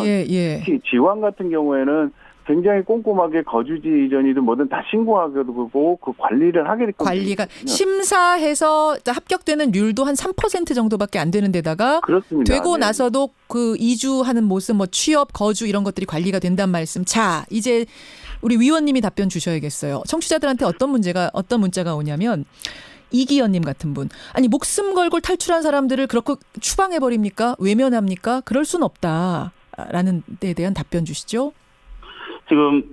지원 같은 경우에는 굉장히 꼼꼼하게 거주지 이전이든 뭐든 다 신고하게 되고 그 관리를 하게 되거든요. 관리가 심사해서 합격되는 률도 한 3% 정도밖에 안 되는 데다가 그렇습니다. 되고 나서도 그 이주하는 모습 뭐 취업, 거주 이런 것들이 관리가 된단 말씀. 자, 이제 우리 위원님이 답변 주셔야겠어요. 청취자들한테 어떤 문자가 오냐면 이기현님 같은 분. 아니 목숨 걸고 탈출한 사람들을 그렇게 추방해버립니까? 외면합니까? 그럴 순 없다라는 데에 대한 답변 주시죠. 지금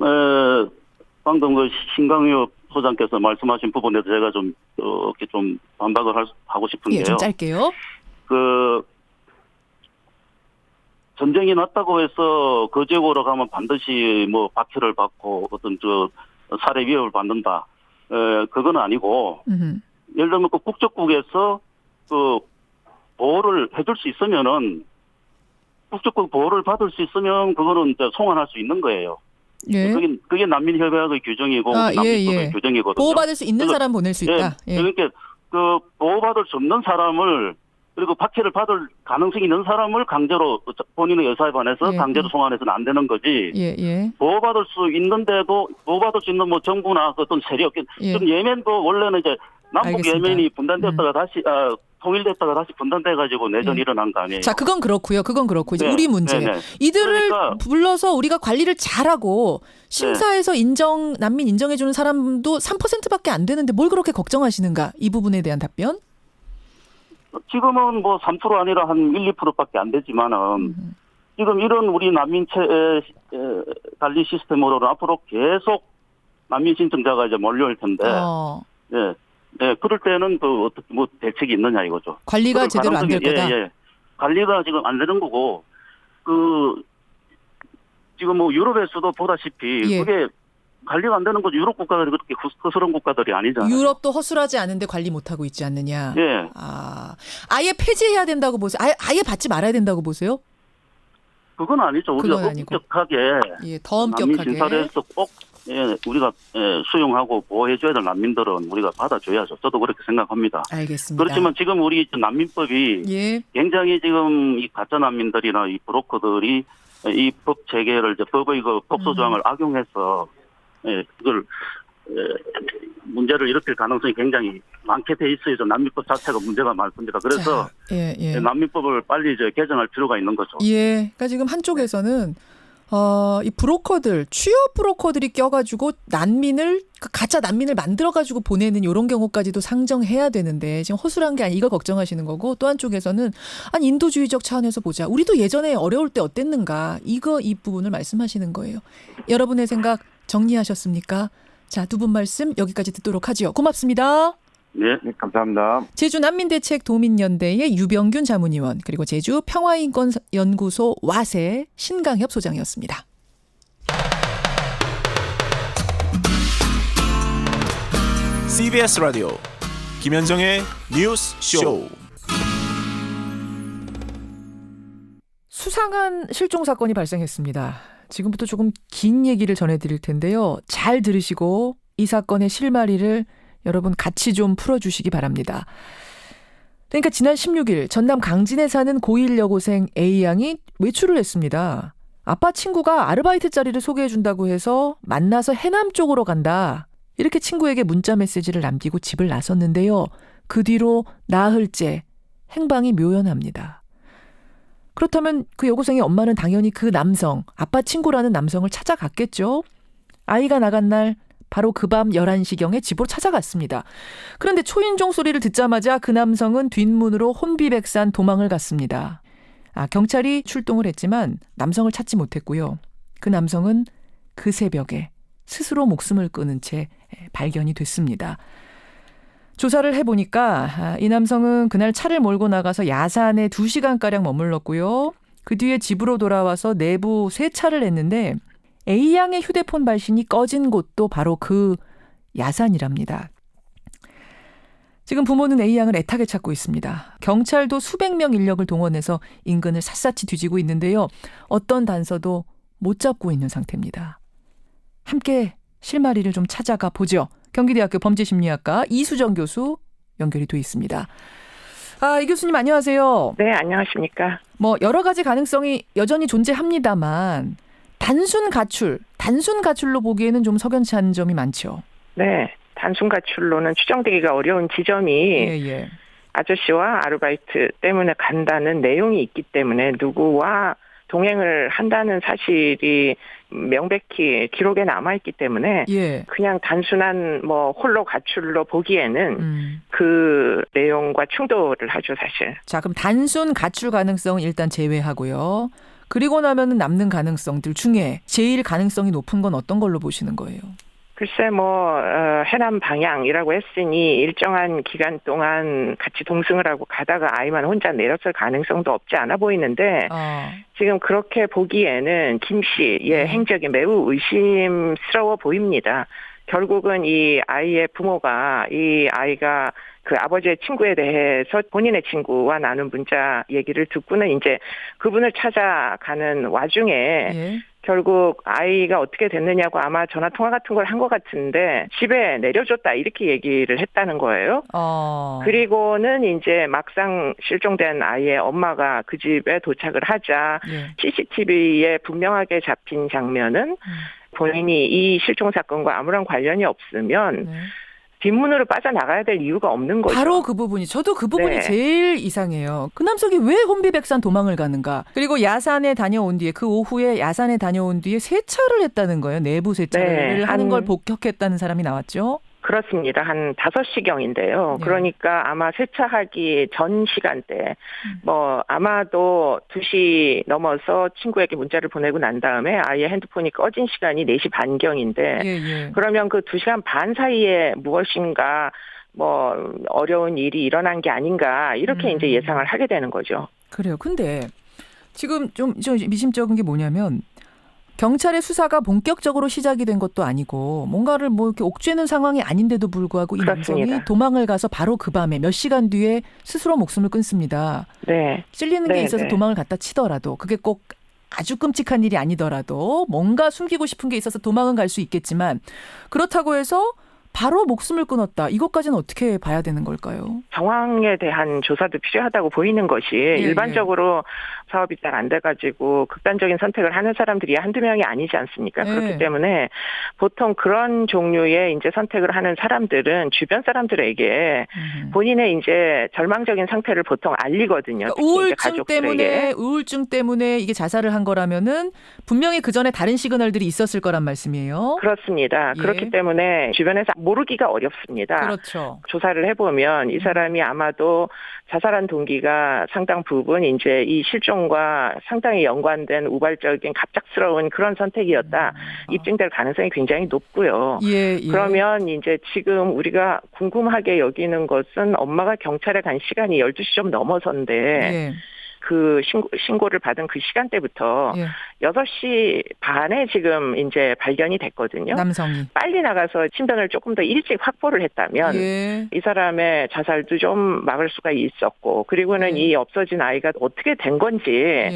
방금 그 신강효 소장께서 말씀하신 부분에서 제가 좀 이렇게 좀 반박을 하고 싶은데요. 좀 짧게요. 그 전쟁이 났다고 해서 그 지역으로 가면 반드시 뭐 박해를 받고 어떤 살해 위협을 받는다. 그건 아니고 예를 들면 그 국적국에서 그 보호를 해줄 수 있으면은 국적국 보호를 받을 수 있으면 그거는 이제 송환할 수 있는 거예요. 그게 난민협약의 규정이고 난민법의 규정이거든요. 보호받을 수 있는 사람 보낼 수 있다. 그러니까 그 보호받을 수 없는 사람을 그리고 박해를 받을 가능성이 있는 사람을 강제로 본인의 의사에 반해서 강제로 송환해서는 안 되는 거지. 보호받을 수 있는데도 보호받을 수 있는 뭐 정부나 어떤 세력, 좀 예멘도 원래는 이제 남북 알겠습니다. 예멘이 분단됐다가 다시 통일됐다가 다시 분단돼가지고 내전이 일어난 거 아니에요. 자, 그건 그렇고요. 이제 우리 문제. 이들을 불러서 우리가 관리를 잘하고 심사에서 난민 인정해주는 사람도 3%밖에 안 되는데 뭘 그렇게 걱정하시는가? 이 부분에 대한 답변? 지금은 뭐 3% 아니라 한 1, 2%밖에 안 되지만은 지금 이런 우리 난민 관리 시스템으로는 앞으로 계속 난민 신청자가 이제 몰려올 텐데, 그럴 때는 그 어떻게 뭐 대책이 있느냐 이거죠. 관리가 제대로 안 될 거다. 관리가 지금 안 되는 거고 지금 뭐 유럽에서도 보다시피 그게 관리가 안 되는 거죠. 유럽 국가들이 그렇게 허술한 국가들이 아니잖아요. 유럽도 허술하지 않은데 관리 못하고 있지 않느냐. 아예 폐지해야 된다고 보세요. 아예 받지 말아야 된다고 보세요? 그건 아니죠. 우리가 엄격하게 더 엄격하게 난민 심사를 해서 꼭 우리가 수용하고 보호해줘야 될 난민들은 우리가 받아줘야죠. 저도 그렇게 생각합니다. 알겠습니다. 그렇지만 지금 우리 난민법이 굉장히 지금 이 가짜 난민들이나 이 브로커들이 이 법 체계를 법의 그 법소 조항을 악용해서 그걸 문제를 일으킬 가능성이 굉장히 많게 돼 있어요. 난민법 자체가 문제가 많습니다. 그래서 난민법을 빨리 개정할 필요가 있는 거죠. 예. 그러니까 지금 한쪽에서는 이 브로커들, 취업 브로커들이 껴가지고 가짜 난민을 만들어가지고 보내는 이런 경우까지도 상정해야 되는데 지금 허술한 게 아니 이걸 걱정하시는 거고, 또 한쪽에서는 아니 인도주의적 차원에서 보자. 우리도 예전에 어려울 때 어땠는가. 이 부분을 말씀하시는 거예요. 여러분의 생각 정리하셨습니까? 자, 두 분 말씀 여기까지 듣도록 하죠. 고맙습니다. 네, 감사합니다. 제주 난민대책 도민연대의 유병균 자문위원, 그리고 제주 평화인권연구소 와세 신강협 소장이었습니다. CBS 라디오 김현정의 뉴스 쇼. 수상한 실종 사건이 발생했습니다. 지금부터 조금 긴 얘기를 전해드릴 텐데요. 잘 들으시고 이 사건의 실마리를 여러분 같이 좀 풀어주시기 바랍니다. 그러니까 지난 16일 전남 강진에 사는 고1 여고생 A양이 외출을 했습니다. 아빠 친구가 아르바이트 자리를 소개해준다고 해서 만나서 해남 쪽으로 간다. 이렇게 친구에게 문자 메시지를 남기고 집을 나섰는데요. 그 뒤로 나흘째 행방이 묘연합니다. 그렇다면 그 여고생의 엄마는 당연히 그 남성, 아빠 친구라는 남성을 찾아갔겠죠. 아이가 나간 날 바로 그 밤 11시경에 집으로 찾아갔습니다. 그런데 초인종 소리를 듣자마자 그 남성은 뒷문으로 혼비백산 도망을 갔습니다. 경찰이 출동을 했지만 남성을 찾지 못했고요. 그 남성은 그 새벽에 스스로 목숨을 끊은 채 발견이 됐습니다. 조사를 해보니까 이 남성은 그날 차를 몰고 나가서 야산에 2시간가량 머물렀고요. 그 뒤에 집으로 돌아와서 내부 세차를 했는데 A양의 휴대폰 발신이 꺼진 곳도 바로 그 야산이랍니다. 지금 부모는 A양을 애타게 찾고 있습니다. 경찰도 수백 명 인력을 동원해서 인근을 샅샅이 뒤지고 있는데요. 어떤 단서도 못 잡고 있는 상태입니다. 함께 실마리를 좀 찾아가 보죠. 경기대학교 범죄심리학과 이수정 교수 연결이 돼 있습니다. 이 교수님 안녕하세요. 네, 안녕하십니까. 여러 가지 가능성이 여전히 존재합니다만 단순 가출로 보기에는 좀 석연치 않은 점이 많죠. 네, 단순 가출로는 추정되기가 어려운 지점이 아저씨와 아르바이트 때문에 간다는 내용이 있기 때문에 누구와 동행을 한다는 사실이 명백히 기록에 남아있기 때문에 그냥 단순한 홀로 가출로 보기에는 그 내용과 충돌을 하죠, 사실. 자, 그럼 단순 가출 가능성은 일단 제외하고요. 그리고 나면 남는 가능성들 중에 제일 가능성이 높은 건 어떤 걸로 보시는 거예요? 글쎄 해남 방향이라고 했으니 일정한 기간 동안 같이 동승을 하고 가다가 아이만 혼자 내렸을 가능성도 없지 않아 보이는데 지금 그렇게 보기에는 김 씨의 행적이 매우 의심스러워 보입니다. 결국은 이 아이의 부모가 이 아이가 그 아버지의 친구에 대해서 본인의 친구와 나눈 문자 얘기를 듣고는 이제 그분을 찾아가는 와중에 결국 아이가 어떻게 됐느냐고 아마 전화 통화 같은 걸 한 것 같은데 집에 내려줬다 이렇게 얘기를 했다는 거예요. 그리고는 이제 막상 실종된 아이의 엄마가 그 집에 도착을 하자 CCTV에 분명하게 잡힌 장면은 본인이 이 실종 사건과 아무런 관련이 없으면 뒷문으로 빠져나가야 될 이유가 없는 거죠. 바로 그 부분이 저도 그 부분이 제일 이상해요. 그 남성이 왜 혼비백산 도망을 가는가. 그리고 야산에 다녀온 뒤에 그 오후에 야산에 다녀온 뒤에 세차를 했다는 거예요. 내부 세차를 하는 걸 목격했다는 사람이 나왔죠. 그렇습니다. 한 5시경인데요. 그러니까 아마 세차하기 전 시간대, 아마도 2시 넘어서 친구에게 문자를 보내고 난 다음에 아이의 핸드폰이 꺼진 시간이 4시 반경인데, 그러면 그 2시간 반 사이에 무엇인가, 어려운 일이 일어난 게 아닌가, 이렇게 이제 예상을 하게 되는 거죠. 그래요. 근데 지금 좀 미심쩍은 게 뭐냐면, 경찰의 수사가 본격적으로 시작이 된 것도 아니고 뭔가를 이렇게 옥죄는 상황이 아닌데도 불구하고 이 남성이 도망을 가서 바로 그 밤에 몇 시간 뒤에 스스로 목숨을 끊습니다. 찔리는 게 있어서 도망을 갔다 치더라도 그게 꼭 아주 끔찍한 일이 아니더라도 뭔가 숨기고 싶은 게 있어서 도망은 갈 수 있겠지만 그렇다고 해서 바로 목숨을 끊었다. 이것까지는 어떻게 봐야 되는 걸까요? 정황에 대한 조사도 필요하다고 보이는 것이 일반적으로 사업이 잘 안 돼가지고 극단적인 선택을 하는 사람들이 한두 명이 아니지 않습니까? 그렇기 때문에 보통 그런 종류의 이제 선택을 하는 사람들은 주변 사람들에게 본인의 이제 절망적인 상태를 보통 알리거든요. 그러니까 우울증 때문에 이게 자살을 한 거라면은 분명히 그 전에 다른 시그널들이 있었을 거란 말씀이에요. 그렇습니다. 그렇기 때문에 주변에서 모르기가 어렵습니다. 그렇죠. 조사를 해보면 이 사람이 아마도 자살한 동기가 상당 부분 이제 이 실종과 상당히 연관된 우발적인 갑작스러운 그런 선택이었다. 입증될 가능성이 굉장히 높고요. 그러면 이제 지금 우리가 궁금하게 여기는 것은 엄마가 경찰에 간 시간이 12시 좀 넘어서인데 그 신고를 받은 그 시간대부터 6시 반에 지금 이제 발견이 됐거든요. 남성이. 빨리 나가서 신변을 조금 더 일찍 확보를 했다면 이 사람의 자살도 좀 막을 수가 있었고 그리고는 이 없어진 아이가 어떻게 된 건지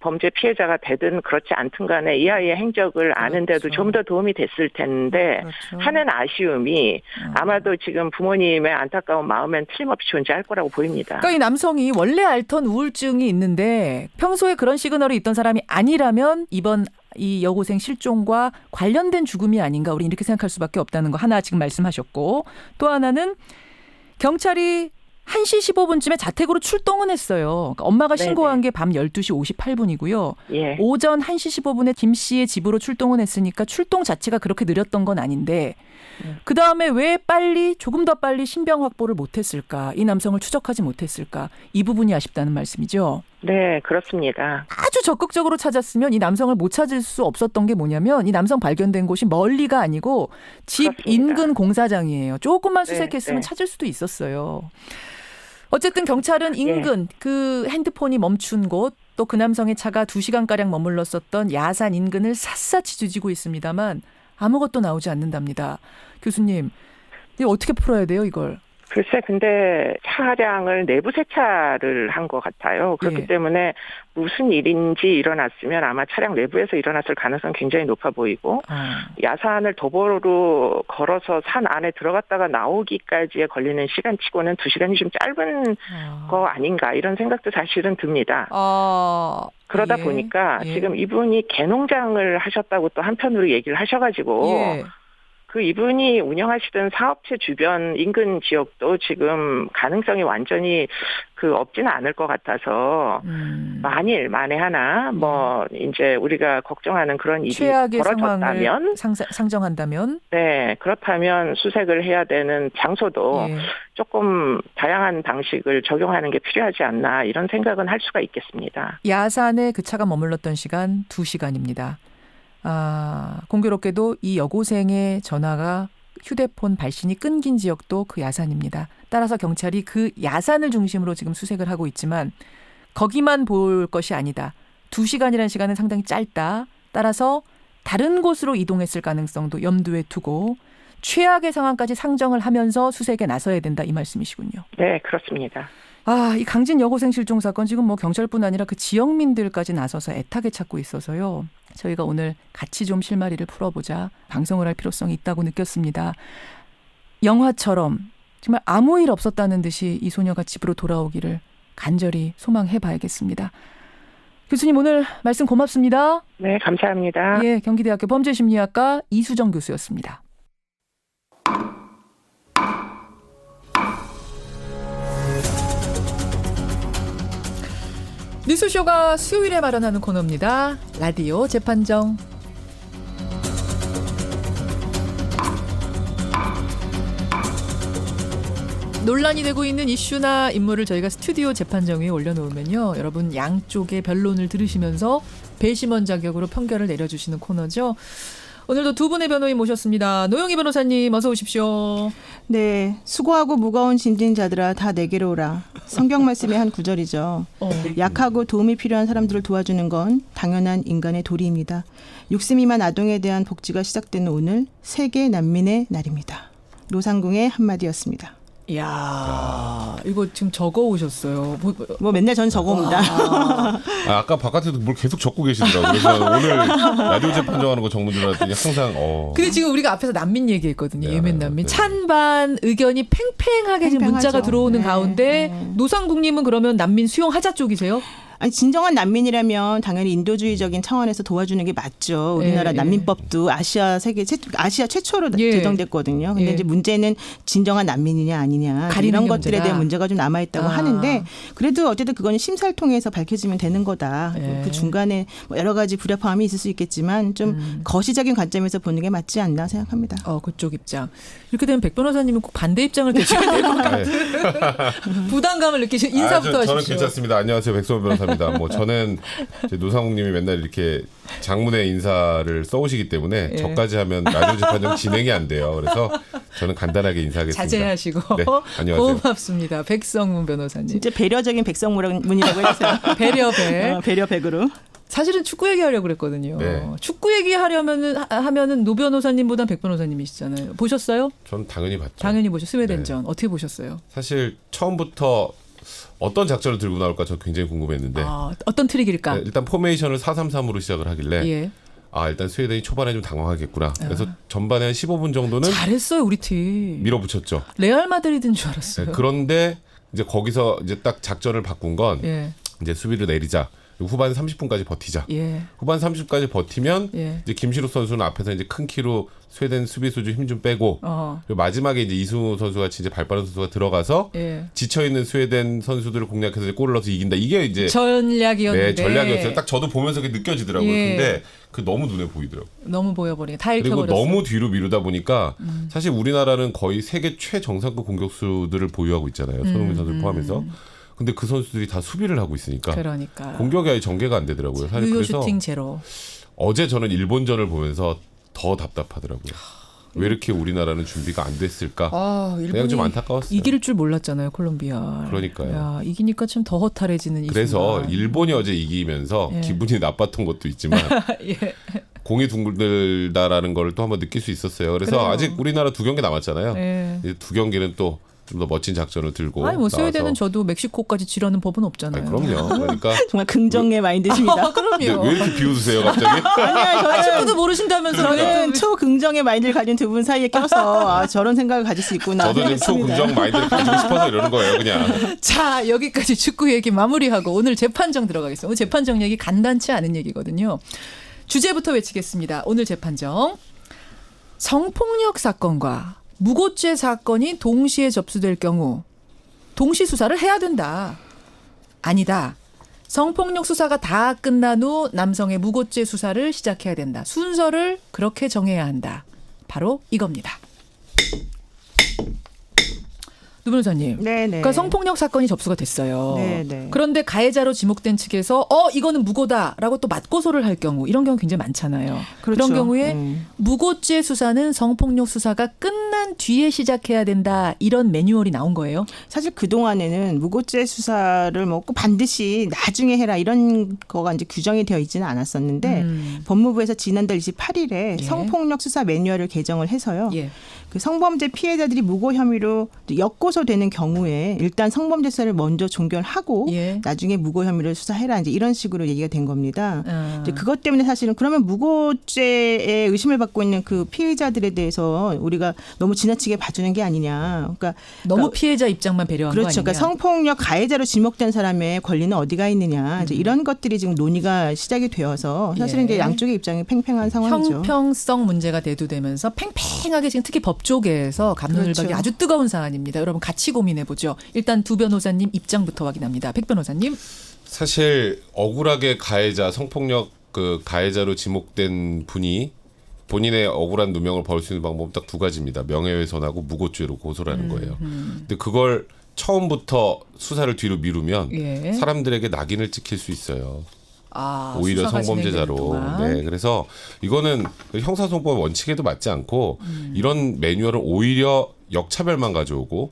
범죄 피해자가 되든 그렇지 않든 간에 이 아이의 행적을 아는데도 좀 더 도움이 됐을 텐데 하는 아쉬움이 아마도 지금 부모님의 안타까운 마음엔 틀림없이 존재할 거라고 보입니다. 그러니까 이 남성이 원래 앓던 우울증이 있는데 평소에 그런 시그널이 있던 사람이 아니라면 이번 이 여고생 실종과 관련된 죽음이 아닌가 우리 이렇게 생각할 수밖에 없다는 거 하나 지금 말씀하셨고 또 하나는 경찰이 1시 15분쯤에 자택으로 출동은 했어요. 그러니까 엄마가 신고한 게 밤 12시 58분이고요. 오전 1시 15분에 김 씨의 집으로 출동은 했으니까 출동 자체가 그렇게 느렸던 건 아닌데 그다음에 왜 조금 더 빨리 신병 확보를 못했을까? 이 남성을 추적하지 못했을까? 이 부분이 아쉽다는 말씀이죠. 네, 그렇습니다. 아주 적극적으로 찾았으면 이 남성을 못 찾을 수 없었던 게 뭐냐면 이 남성 발견된 곳이 멀리가 아니고 집 인근 공사장이에요. 조금만 수색했으면 찾을 수도 있었어요. 어쨌든 경찰은 인근 그 핸드폰이 멈춘 곳 또 그 남성의 차가 2시간가량 머물렀었던 야산 인근을 샅샅이 뒤지고 있습니다만 아무것도 나오지 않는답니다. 교수님, 이거 어떻게 풀어야 돼요, 이걸? 글쎄, 근데 차량을 내부 세차를 한 것 같아요. 그렇기 때문에 무슨 일인지 일어났으면 아마 차량 내부에서 일어났을 가능성이 굉장히 높아 보이고 야산을 도보로 걸어서 산 안에 들어갔다가 나오기까지에 걸리는 시간치고는 2시간이 좀 짧은 거 아닌가 이런 생각도 사실은 듭니다. 그러다 보니까 지금 이분이 개농장을 하셨다고 또 한편으로 얘기를 하셔가지고 그 이분이 운영하시던 사업체 주변 인근 지역도 지금 가능성이 완전히 없지는 않을 것 같아서 만에 하나 이제 우리가 걱정하는 그런 일이 최악의 벌어졌다면 상정한다면 그렇다면 수색을 해야 되는 장소도 조금 다양한 방식을 적용하는 게 필요하지 않나 이런 생각은 할 수가 있겠습니다. 야산에 그 차가 머물렀던 시간 2시간입니다. 공교롭게도 이 여고생의 전화가 휴대폰 발신이 끊긴 지역도 그 야산입니다. 따라서 경찰이 그 야산을 중심으로 지금 수색을 하고 있지만 거기만 볼 것이 아니다. 2시간이라는 시간은 상당히 짧다. 따라서 다른 곳으로 이동했을 가능성도 염두에 두고 최악의 상황까지 상정을 하면서 수색에 나서야 된다 이 말씀이시군요. 네, 그렇습니다. 이 강진 여고생 실종 사건 지금 경찰뿐 아니라 그 지역민들까지 나서서 애타게 찾고 있어서요. 저희가 오늘 같이 좀 실마리를 풀어보자 방송을 할 필요성이 있다고 느꼈습니다. 영화처럼 정말 아무 일 없었다는 듯이 이 소녀가 집으로 돌아오기를 간절히 소망해봐야겠습니다. 교수님 오늘 말씀 고맙습니다. 네, 감사합니다. 경기대학교 범죄심리학과 이수정 교수였습니다. 뉴스쇼가 수요일에 마련하는 코너입니다. 라디오 재판정. 논란이 되고 있는 이슈나 인물을 저희가 스튜디오 재판정 위에 올려놓으면요. 여러분 양쪽의 변론을 들으시면서 배심원 자격으로 판결을 내려주시는 코너죠. 오늘도 두 분의 변호인 모셨습니다. 노영희 변호사님 어서 오십시오. 네, 수고하고 무거운 짐진 자들아 다 내게로 오라. 성경 말씀의 한 구절이죠. 약하고 도움이 필요한 사람들을 도와주는 건 당연한 인간의 도리입니다. 육스미만 아동에 대한 복지가 시작되는 오늘 세계 난민의 날입니다. 노상궁의 한마디였습니다. 이야, 이거 지금 적어 오셨어요. 뭐 맨날 전 적어 옵니다. 아까 바깥에도 뭘 계속 적고 계시더라고요. 그래서 오늘 라디오 재판정하는 거 적는 줄 알았더니 항상 근데 지금 우리가 앞에서 난민 얘기했거든요. 예멘 난민. 찬반 의견이 팽팽하게 지금 문자가 들어오는 가운데 노상국님은 그러면 난민 수용하자 쪽이세요? 아니 진정한 난민이라면 당연히 인도주의적인 차원에서 도와주는 게 맞죠. 우리나라 난민법도 아시아 최초로 제정됐거든요. 근데 이제 문제는 진정한 난민이냐 아니냐 이런 것들에 대한 문제가 좀 남아 있다고 하는데 그래도 어쨌든 그거는 심사를 통해서 밝혀지면 되는 거다. 그 중간에 뭐 여러 가지 불협화음이 있을 수 있겠지만 좀 거시적인 관점에서 보는 게 맞지 않나 생각합니다. 그쪽 입장. 이렇게 되면 백 변호사님은 꼭 반대 입장을 대셔야 될 것 같아요. 부담감을 느끼시는 인사부터 하십시오. 저는 괜찮습니다. 안녕하세요. 백소원 변호사입니다. 뭐 저는 노상국님이 맨날 이렇게 장문의 인사를 써오시기 때문에 저까지 하면 라디오 재판정 진행이 안 돼요. 그래서 저는 간단하게 인사하겠습니다. 자제하시고. 네, 안녕하세요. 고맙습니다. 백성문 변호사님. 진짜 배려적인 백성문이라고 해주세요. 배려백. 배려백으로. 사실은 축구 얘기하려고 그랬거든요. 축구 얘기하면은 노 변호사님보단 백 변호사님이시잖아요. 보셨어요? 전 당연히 봤죠. 당연히 보셨어요. 스웨덴전. 어떻게 보셨어요? 사실 처음부터 어떤 작전을 들고 나올까 저 굉장히 궁금했는데 어떤 트릭일까? 일단 포메이션을 4-3-3으로 시작을 하길래 일단 스웨덴이 초반에 좀 당황하겠구나. 그래서 전반에 한 15분 정도는 잘했어요 우리 팀. 밀어붙였죠. 레알 마드리드인 줄 알았어요. 그런데 이제 거기서 이제 딱 작전을 바꾼 건 이제 수비를 내리자. 후반 30분까지 버티자. 후반 30분까지 버티면 이제 김시록 선수는 앞에서 이제 큰 키로 스웨덴 수비수 좀 힘 좀 빼고 그리고 마지막에 이제 이승우 선수가 진짜 발빠른 선수가 들어가서 지쳐 있는 스웨덴 선수들을 공략해서 이제 골을 넣어서 이긴다. 이게 이제 전략이었는데. 네, 전략이었어요. 딱 저도 보면서 그게 느껴지더라고요. 근데 그 너무 눈에 보이더라고요. 너무 보여버리네. 다 그리고 읽혀버렸어. 너무 뒤로 미루다 보니까 사실 우리나라는 거의 세계 최정상급 공격수들을 보유하고 있잖아요. 손흥민 선수를 포함해서. 근데 그 선수들이 다 수비를 하고 있으니까 공격이 아예 전개가 안 되더라고요. 사실 유효 그래서 슈팅 제로. 어제 저는 일본전을 보면서 더 답답하더라고요. 왜 이렇게 우리나라는 준비가 안 됐을까? 그냥 좀 안타까웠어요. 이길 줄 몰랐잖아요, 콜롬비아. 그러니까요. 야, 이기니까 참 더 허탈해지는 이 그래서 순간. 일본이 어제 이기면서 기분이 나빴던 것도 있지만 공이 둥글다라는 걸 또 한번 느낄 수 있었어요. 그래서 그래요. 아직 우리나라 2경기 남았잖아요. 이제 2경기는 또 좀 더 멋진 작전을 들고 스웨덴은 저도 멕시코까지 지라는 법은 없잖아요. 그럼요. 그러니까 정말 긍정의 마인드십니다. 그럼요. 왜 이렇게 비웃으세요, 갑자기? 아니요, 축구도 모르신다면서. 저는 초긍정의 마인드를 가진 두 분 사이에 껴서 저런 생각을 가질 수 있구나. 저도 지금 초긍정 마인드를 가지고 싶어서 이러는 거예요, 그냥. 자, 여기까지 축구 얘기 마무리하고 오늘 재판정 들어가겠습니다. 오늘 재판정 얘기 간단치 않은 얘기거든요. 주제부터 외치겠습니다. 오늘 재판정. 성폭력 사건과 무고죄 사건이 동시에 접수될 경우 동시 수사를 해야 된다. 아니다. 성폭력 수사가 다 끝난 후 남성의 무고죄 수사를 시작해야 된다. 순서를 그렇게 정해야 한다. 바로 이겁니다. 노 변호사님. 그러니까 성폭력 사건이 접수가 됐어요. 그런데 가해자로 지목된 측에서 이거는 무고다라고 또 맞고소를 할 경우 이런 경우 굉장히 많잖아요. 그렇죠. 그런 경우에 무고죄 수사는 성폭력 수사가 끝난 뒤에 시작해야 된다. 이런 매뉴얼이 나온 거예요. 사실 그동안에는 무고죄 수사를 뭐 꼭 반드시 나중에 해라 이런 거가 이제 규정이 되어 있지는 않았었는데 법무부에서 지난달 28일에 성폭력 수사 매뉴얼을 개정을 해서요. 그 성범죄 피해자들이 무고 혐의로 역고소되는 경우에 일단 성범죄 수사를 먼저 종결하고 나중에 무고 혐의를 수사해라 이제 이런 식으로 얘기가 된 겁니다. 이제 그것 때문에 사실은 그러면 무고죄에 의심을 받고 있는 그 피해자들에 대해서 우리가 너무 지나치게 봐주는 게 아니냐. 그러니까 너무 피해자 입장만 배려한 거 아니냐. 그렇죠. 그러니까 성폭력 가해자로 지목된 사람의 권리는 어디가 있느냐. 이제 이런 것들이 지금 논의가 시작이 되어서 사실은 이제 양쪽의 입장이 팽팽한 상황이죠. 형평성 문제가 대두되면서 팽팽하게 지금 특히 법 쪽에서 갑론을박이 아주 뜨거운 사안입니다. 여러분 같이 고민해보죠. 일단 두 변호사님 입장부터 확인합니다. 백 변호사님. 사실 억울하게 가해자 성폭력 그 가해자로 지목된 분이 본인의 억울한 누명을 벌 수 있는 방법은 딱 두 가지입니다. 명예훼손하고 무고죄로 고소를 하는 거예요. 근데 그걸 처음부터 수사를 뒤로 미루면 사람들에게 낙인을 찍힐 수 있어요. 오히려 성범죄자로. 네, 그래서 이거는 형사소송법 원칙에도 맞지 않고 이런 매뉴얼은 오히려 역차별만 가져오고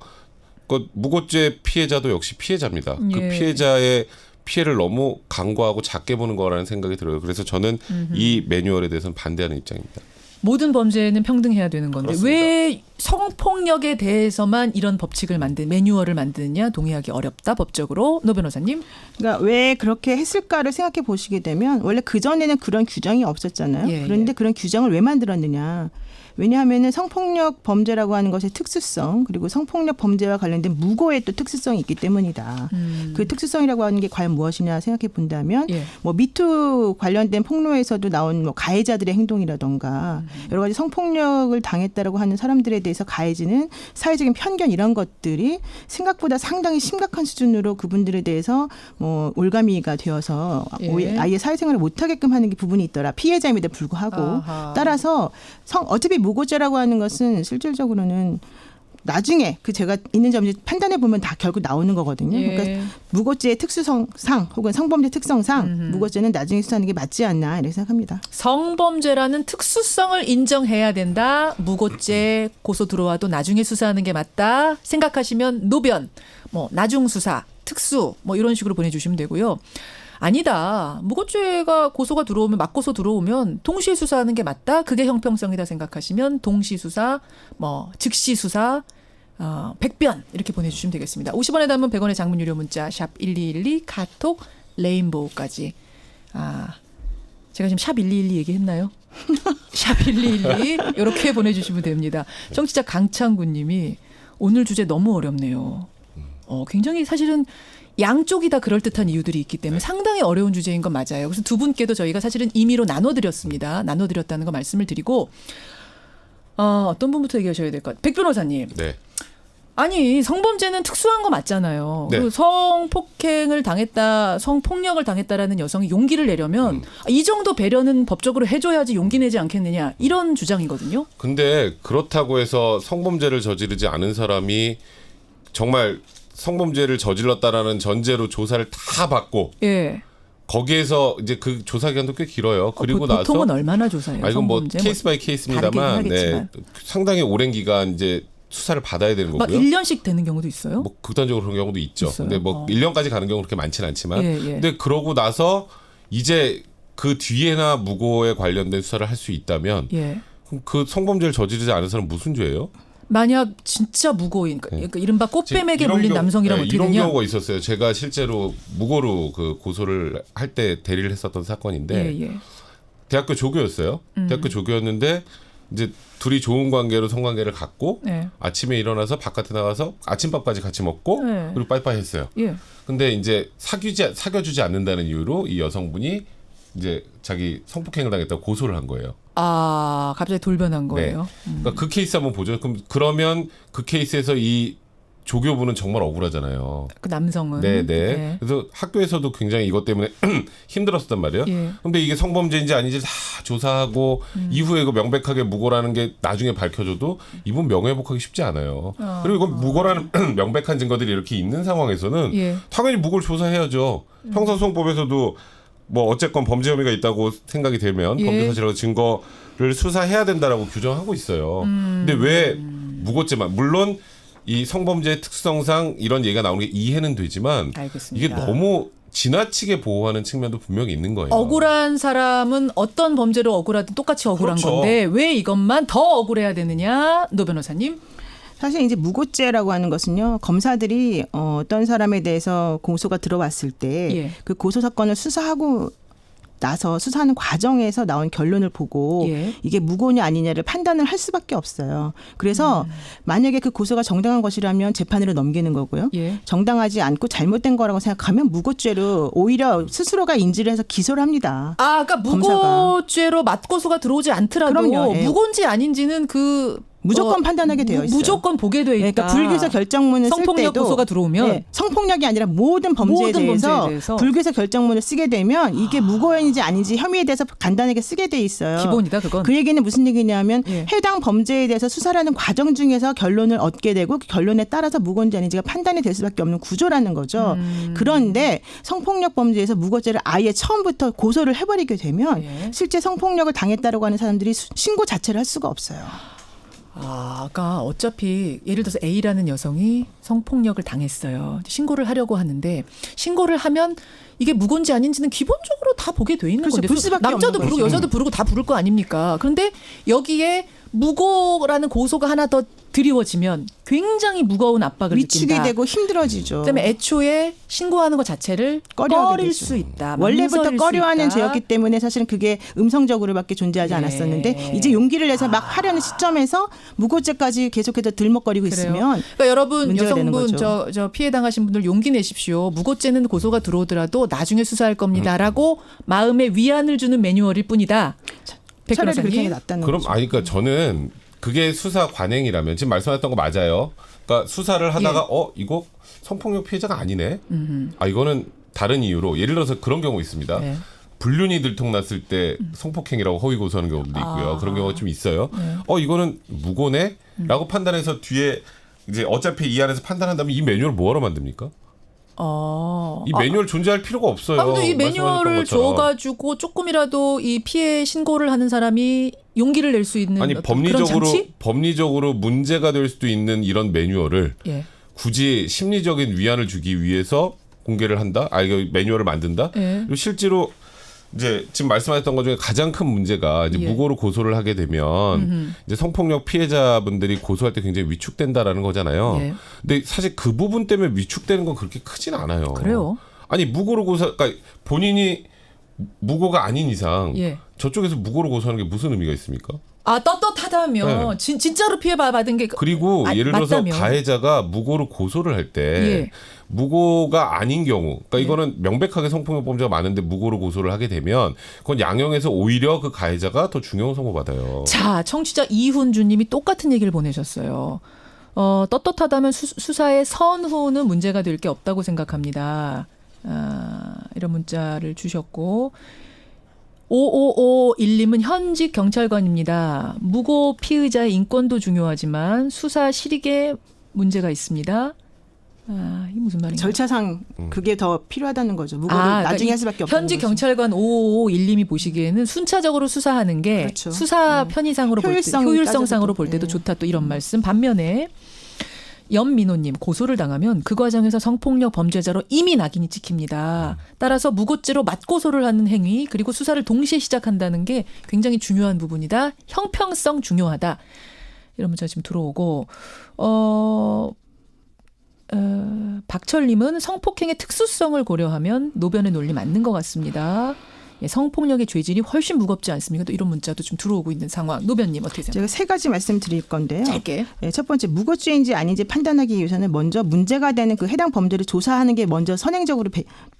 그 무고죄 피해자도 역시 피해자입니다. 그 피해자의 피해를 너무 간과하고 작게 보는 거라는 생각이 들어요. 그래서 저는 이 매뉴얼에 대해서는 반대하는 입장입니다. 모든 범죄는 평등해야 되는 건데 그렇습니다. 왜 성폭력에 대해서만 이런 법칙을 매뉴얼을 만드느냐 동의하기 어렵다 법적으로. 노 변호사님. 그러니까 왜 그렇게 했을까를 생각해 보시게 되면 원래 그전에는 그런 규정이 없었잖아요. 예, 그런데 그런 규정을 왜 만들었느냐. 왜냐하면은 성폭력 범죄라고 하는 것의 특수성 그리고 성폭력 범죄와 관련된 무고의 또 특수성이 있기 때문이다. 그 특수성이라고 하는 게 과연 무엇이냐 생각해 본다면 뭐 미투 관련된 폭로에서도 나온 뭐 가해자들의 행동이라던가 여러 가지 성폭력을 당했다라고 하는 사람들에 대해서 가해지는 사회적인 편견 이런 것들이 생각보다 상당히 심각한 수준으로 그분들에 대해서 뭐 올가미가 되어서 아예 사회생활을 못하게끔 하는 게 부분이 있더라. 피해자임에도 불구하고. 아하. 따라서 어차피 무고죄라고 하는 것은 실질적으로는 나중에 제가 있는지 없는지 판단해 보면 다 결국 나오는 거거든요. 그러니까 무고죄의 특수성상 혹은 성범죄 특성상 무고죄는 나중에 수사하는 게 맞지 않나 이렇게 생각합니다. 성범죄라는 특수성을 인정해야 된다. 무고죄 고소 들어와도 나중에 수사하는 게 맞다. 생각하시면 노변, 뭐 나중 수사, 특수 뭐 이런 식으로 보내주시면 되고요. 아니다. 무고죄가 고소가 들어오면 맞고소 들어오면 동시에 수사하는 게 맞다. 그게 형평성이다 생각하시면 동시 수사, 뭐 즉시 수사, 백변 이렇게 보내주시면 되겠습니다. 50원에 담은 100원의 장문 유료 문자 샵 1212 카톡 레인보우까지. 제가 지금 샵 1212 얘기했나요? 샵 1212 이렇게 보내주시면 됩니다. 청취자 강창구님이 오늘 주제 너무 어렵네요. 굉장히 사실은 양쪽이 다 그럴듯한 이유들이 있기 때문에 상당히 어려운 주제인 건 맞아요. 그래서 두 분께도 저희가 사실은 임의로 나눠드렸습니다. 나눠드렸다는 거 말씀을 드리고 어떤 분부터 얘기하셔야 될까요? 백 변호사님. 네. 아니 성범죄는 특수한 거 맞잖아요. 네. 그 성폭행을 당했다, 성폭력을 당했다라는 여성이 용기를 내려면 이 정도 배려는 법적으로 해줘야지 용기 내지 않겠느냐 이런 주장이거든요. 근데 그렇다고 해서 성범죄를 저지르지 않은 사람이 정말 성범죄를 저질렀다라는 전제로 조사를 다 받고 거기에서 이제 그 조사 기간도 꽤 길어요. 그리고 나서 보통은 얼마나 조사해요? 이건 뭐 케이스 바이 케이스입니다만 상당히 오랜 기간 이제 수사를 받아야 되는 거고요. 막 1년씩 되는 경우도 있어요? 뭐 극단적으로 그런 경우도 있죠. 있어요. 근데 뭐 1년까지 가는 경우는 그렇게 많지는 않지만 근데 그러고 나서 이제 그 뒤에나 무고에 관련된 수사를 할 수 있다면 그럼 그 성범죄를 저지르지 않은 사람은 무슨 죄예요? 만약 진짜 무고인, 그러니까 이른바 꽃뱀에게 물린 남성이라면 어떻게 이런 되냐? 경우가 있었어요. 제가 실제로 무고로 그 고소를 할 때 대리를 했었던 사건인데 대학교 조교였어요. 대학교 조교였는데 이제 둘이 좋은 관계로 성관계를 갖고 아침에 일어나서 바깥에 나가서 아침밥까지 같이 먹고 그리고 빠이빠이 했어요. 근데 이제 사귀어주지 않는다는 이유로 이 여성분이 이제 자기 성폭행을 당했다고 고소를 한 거예요. 갑자기 돌변한 거예요. 그러니까 그 케이스 한번 보죠. 그러면 그 케이스에서 이 조교분은 정말 억울하잖아요. 그 남성은. 네. 그래서 학교에서도 굉장히 이것 때문에 힘들었단 말이에요. 근데 이게 성범죄인지 아닌지 다 조사하고 이후에 이거 명백하게 무고라는 게 나중에 밝혀져도 이분 명예회복하기 쉽지 않아요. 그리고 이건 무고라는 명백한 증거들이 이렇게 있는 상황에서는 당연히 무고를 조사해야죠. 형사소송법에서도 뭐 어쨌건 범죄 혐의가 있다고 생각이 되면 범죄 사실하고 증거를 수사해야 된다라고 규정하고 있어요. 근데 왜 무고죄만 물론 이 성범죄의 특성상 이런 얘기가 나오는 게 이해는 되지만 이게 너무 지나치게 보호하는 측면도 분명히 있는 거예요. 억울한 사람은 어떤 범죄로 억울하든 똑같이 억울한 건데 왜 이것만 더 억울해야 되느냐? 노 변호사님. 사실 이제 무고죄라고 하는 것은요. 검사들이 어떤 사람에 대해서 고소가 들어왔을 때 그 고소 사건을 수사하고 나서 수사하는 과정에서 나온 결론을 보고 이게 무고냐 아니냐를 판단을 할 수밖에 없어요. 그래서 만약에 그 고소가 정당한 것이라면 재판으로 넘기는 거고요. 정당하지 않고 잘못된 거라고 생각하면 무고죄로 오히려 스스로가 인지를 해서 기소를 합니다. 그러니까 무고죄로 맞고소가 들어오지 않더라도 무고인지 아닌지는 무조건 판단하게 되어 있어요. 무조건 보게 되어 있다. 그러니까 불기소 결정문을 쓸 때도 성폭력 고소가 들어오면 성폭력이 아니라 모든 범죄에 대해서 불기소 결정문을 쓰게 되면 이게 무고인지 아닌지 혐의에 대해서 간단하게 쓰게 돼 있어요. 기본이다 그건. 그 얘기는 무슨 얘기냐면 해당 범죄에 대해서 수사라는 과정 중에서 결론을 얻게 되고 그 결론에 따라서 무고인지 아닌지가 판단이 될 수밖에 없는 구조라는 거죠. 그런데 성폭력 범죄에서 무고죄를 아예 처음부터 고소를 해버리게 되면 실제 성폭력을 당했다라고 하는 사람들이 신고 자체를 할 수가 없어요. 그러니까 어차피 예를 들어서 A라는 여성이 성폭력을 당했어요. 신고를 하려고 하는데 신고를 하면 이게 무고인지 아닌지는 기본적으로 다 보게 돼 있는 건데 남자도 부르고 여자도 부르고 다 부를 거 아닙니까? 그런데 여기에 무고라는 고소가 하나 더 드리워지면 굉장히 무거운 압박을 위축이 느낀다. 되고 힘들어지죠. 그다음에 애초에 신고하는 것 자체를 꺼릴 수 있다. 원래부터 꺼려하는 죄였기 때문에 사실은 그게 음성적으로밖에 존재하지 않았었는데 이제 용기를 내서 막 하려는 시점에서 무고죄까지 계속해서 들먹거리고 있으면 그러니까 여러분 문제가 되는 여성분 거죠. 저 피해 당하신 분들 용기 내십시오. 무고죄는 고소가 들어오더라도 나중에 수사할 겁니다라고 마음에 위안을 주는 매뉴얼일 뿐이다. 차라리 그렇게 하는 게 낫다는 그럼 거죠. 그러니까 저는 그게 수사 관행이라면 지금 말씀하셨던 거 맞아요. 그러니까 수사를 하다가 이거 성폭력 피해자가 아니네. 이거는 다른 이유로 예를 들어서 그런 경우 있습니다. 네. 불륜이 들통났을 때 성폭행이라고 허위 고소하는 경우도 있고요. 그런 경우가 좀 있어요. 이거는 무고네라고 판단해서 뒤에 이제 어차피 이 안에서 판단한다면 이 매뉴얼을 뭐하러 만듭니까? 이 매뉴얼 존재할 필요가 없어요. 아무튼 이 매뉴얼을 줘가지고 조금이라도 이 피해 신고를 하는 사람이 용기를 낼 수 있는 법리적으로 문제가 될 수도 있는 이런 매뉴얼을 굳이 심리적인 위안을 주기 위해서 공개를 한다. 이거 매뉴얼을 만든다. 그리고 실제로 이제 지금 말씀하셨던 것 중에 가장 큰 문제가 이제 무고로 고소를 하게 되면 이제 성폭력 피해자분들이 고소할 때 굉장히 위축된다라는 거잖아요. 근데 사실 그 부분 때문에 위축되는 건 그렇게 크진 않아요. 그래요? 아니 무고로 그러니까 본인이 무고가 아닌 이상 저쪽에서 무고로 고소하는 게 무슨 의미가 있습니까? 떳떳하다면 진짜로 피해 받은 게 그리고 예를 들어서 맞다면. 가해자가 무고로 고소를 할 때 무고가 아닌 경우 그러니까 이거는 명백하게 성폭력범죄가 많은데 무고로 고소를 하게 되면 그건 양형에서 오히려 그 가해자가 더 중형을 선고받아요. 자, 청취자 이훈주 님이 똑같은 얘기를 보내셨어요. 떳떳하다면 수사의 선후는 문제가 될 게 없다고 생각합니다. 이런 문자를 주셨고 5551님은 현직 경찰관입니다. 무고 피의자의 인권도 중요하지만 수사 실익에 문제가 있습니다. 이게 무슨 말인가요? 절차상 그게 더 필요하다는 거죠. 무고를 나중에 할 수밖에 없다는 현직 거죠. 경찰관 5551님이 보시기에는 순차적으로 수사하는 게 그렇죠. 수사 편의상으로 볼 때, 효율성상으로 볼 때도 좋다 또 이런 말씀. 반면에 연민호님 고소를 당하면 그 과정에서 성폭력 범죄자로 이미 낙인이 찍힙니다. 따라서 무고죄로 맞고소를 하는 행위 그리고 수사를 동시에 시작한다는 게 굉장히 중요한 부분이다. 형평성 중요하다. 이런 문자 지금 들어오고 박철님은 성폭행의 특수성을 고려하면 노변의 논리 맞는 것 같습니다. 성폭력의 죄질이 훨씬 무겁지 않습니까? 또 이런 문자도 좀 들어오고 있는 상황. 노변님 어떻게 생각하세요? 제가 세 가지 말씀드릴 건데요. 짧게. 첫 번째 무고죄인지 아닌지 판단하기 위해서는 먼저 문제가 되는 그 해당 범죄를 조사하는 게 먼저 선행적으로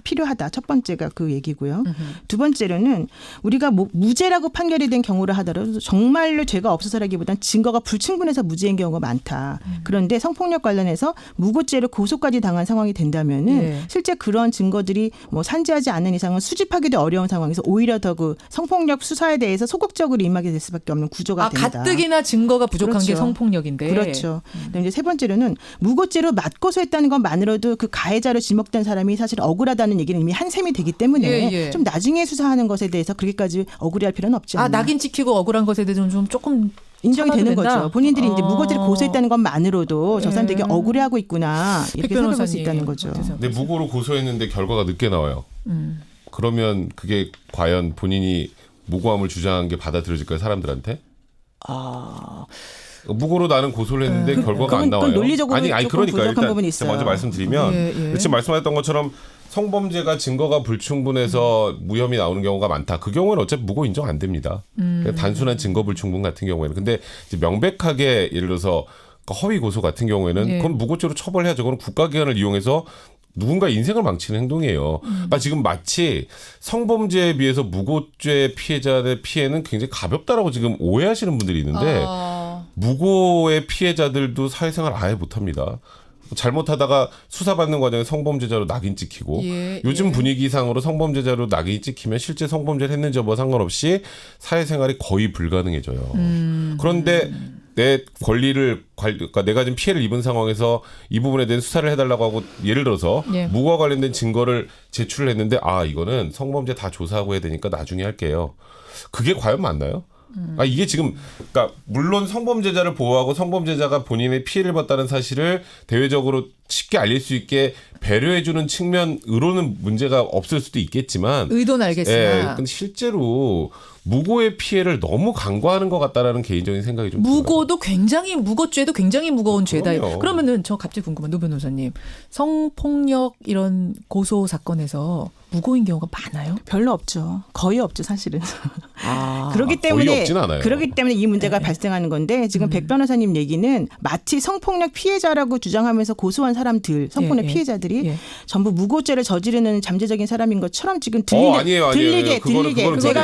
필요하다. 첫 번째가 그 얘기고요. 두 번째로는 우리가 무죄라고 판결이 된 경우를 하더라도 정말로 죄가 없어서라기보단 증거가 불충분해서 무죄인 경우가 많다. 그런데 성폭력 관련해서 무고죄로 고소까지 당한 상황이 된다면은 실제 그런 증거들이 산재하지 않는 이상은 수집하기도 어려운 상황에서 오히려 더 그 성폭력 수사에 대해서 소극적으로 임하게 될 수밖에 없는 구조가 된다. 가뜩이나 증거가 부족한 게 성폭력인데. 그렇죠. 이제 세 번째로는 무고죄로 맞고소했다는 것만으로도 그 가해자로 지목된 사람이 사실 억울하다는 얘기는 이미 한 셈이 되기 때문에 좀 나중에 수사하는 것에 대해서 그렇게까지 억울해할 필요는 없지 않나. 낙인 찍히고 억울한 것에 대해서는 좀 조금 인정이 되는 된다? 거죠. 본인들이 이제 무고죄를 고소했다는 것만으로도 저 사람 되게 억울해하고 있구나 이렇게 생각할 수 있다는 거죠. 근데 무고로 고소했는데 결과가 늦게 나와요. 그러면 그게 과연 본인이 무고함을 주장한 게 받아들여질까요, 사람들한테? 무고로 나는 고소를 했는데 결과가 안 나와요. 논리적으로 아니 그러니까 일단 부분이 있어요. 먼저 말씀드리면 지금 말씀하셨던 것처럼 성범죄가 증거가 불충분해서 무혐의 나오는 경우가 많다. 그 경우에는 어차피 무고 인정 안 됩니다. 그냥 단순한 증거 불충분 같은 경우에는. 근데 이제 명백하게 예를 들어서 허위 고소 같은 경우에는 그건 무고죄로 처벌해야죠. 그건 국가기관을 이용해서 누군가 인생을 망치는 행동이에요. 그러니까 지금 마치 성범죄에 비해서 무고죄 피해자의 피해는 굉장히 가볍다라고 지금 오해하시는 분들이 있는데 무고의 피해자들도 사회생활 아예 못합니다. 잘못하다가 수사받는 과정에 성범죄자로 낙인 찍히고 요즘 분위기상으로 성범죄자로 낙인이 찍히면 실제 성범죄를 했는지 여부와 상관없이 사회생활이 거의 불가능해져요. 그런데 내 권리를 그러니까 내가 지금 피해를 입은 상황에서 이 부분에 대한 수사를 해달라고 하고 예를 들어서 무고와 관련된 증거를 제출을 했는데 이거는 성범죄 다 조사하고 해야 되니까 나중에 할게요. 그게 과연 맞나요? 이게 지금 그러니까 물론 성범죄자를 보호하고 성범죄자가 본인의 피해를 봤다는 사실을 대외적으로 쉽게 알릴 수 있게 배려해주는 측면으로는 문제가 없을 수도 있겠지만 의도는 알겠으나 근데 실제로 무고의 피해를 너무 간과하는 것 같다라는 개인적인 생각이 좀 무고도 굉장히 무고죄도 굉장히 무거운 죄다. 그럼요. 그러면은 저 갑자기 궁금한 노 변호사님 성폭력 이런 고소 사건에서 무고인 경우가 많아요? 별로 없죠. 거의 없죠, 사실은. 그렇기 거의 때문에 없진 않아요. 그렇기 때문에 이 문제가 발생하는 건데 지금 백 변호사님 얘기는 마치 성폭력 피해자라고 주장하면서 고소한 사람들, 성폭력 피해자들이 전부 무고죄를 저지르는 잠재적인 사람인 것처럼 지금 들리게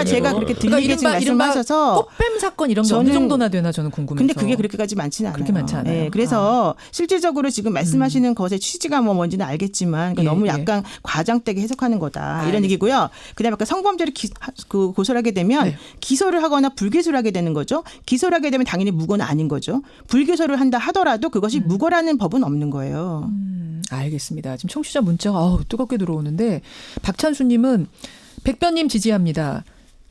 제가 그렇게 들리게 지금 말씀하셔서 꽃뱀 사건 이런 게 어느 정도나 되나 저는 궁금해서. 근데 그게 그렇게까지 많지는 않아요. 그렇게 많지 않아요. 네, 그래서 실질적으로 지금 말씀하시는 것의 취지가 뭔지는 알겠지만 너무 약간 과장되게 해석하는 거다. 이런 얘기고요. 그다음에 아까 성범죄를 고소를 하게 되면 기소를 하거나 불기소를 하게 되는 거죠. 기소를 하게 되면 당연히 무고는 아닌 거죠. 불기소를 한다 하더라도 그것이 무고라는 법은 없는 거예요. 알겠습니다. 지금 청취자 문자가 뜨겁게 들어오는데 박찬수님은 백변님 지지합니다.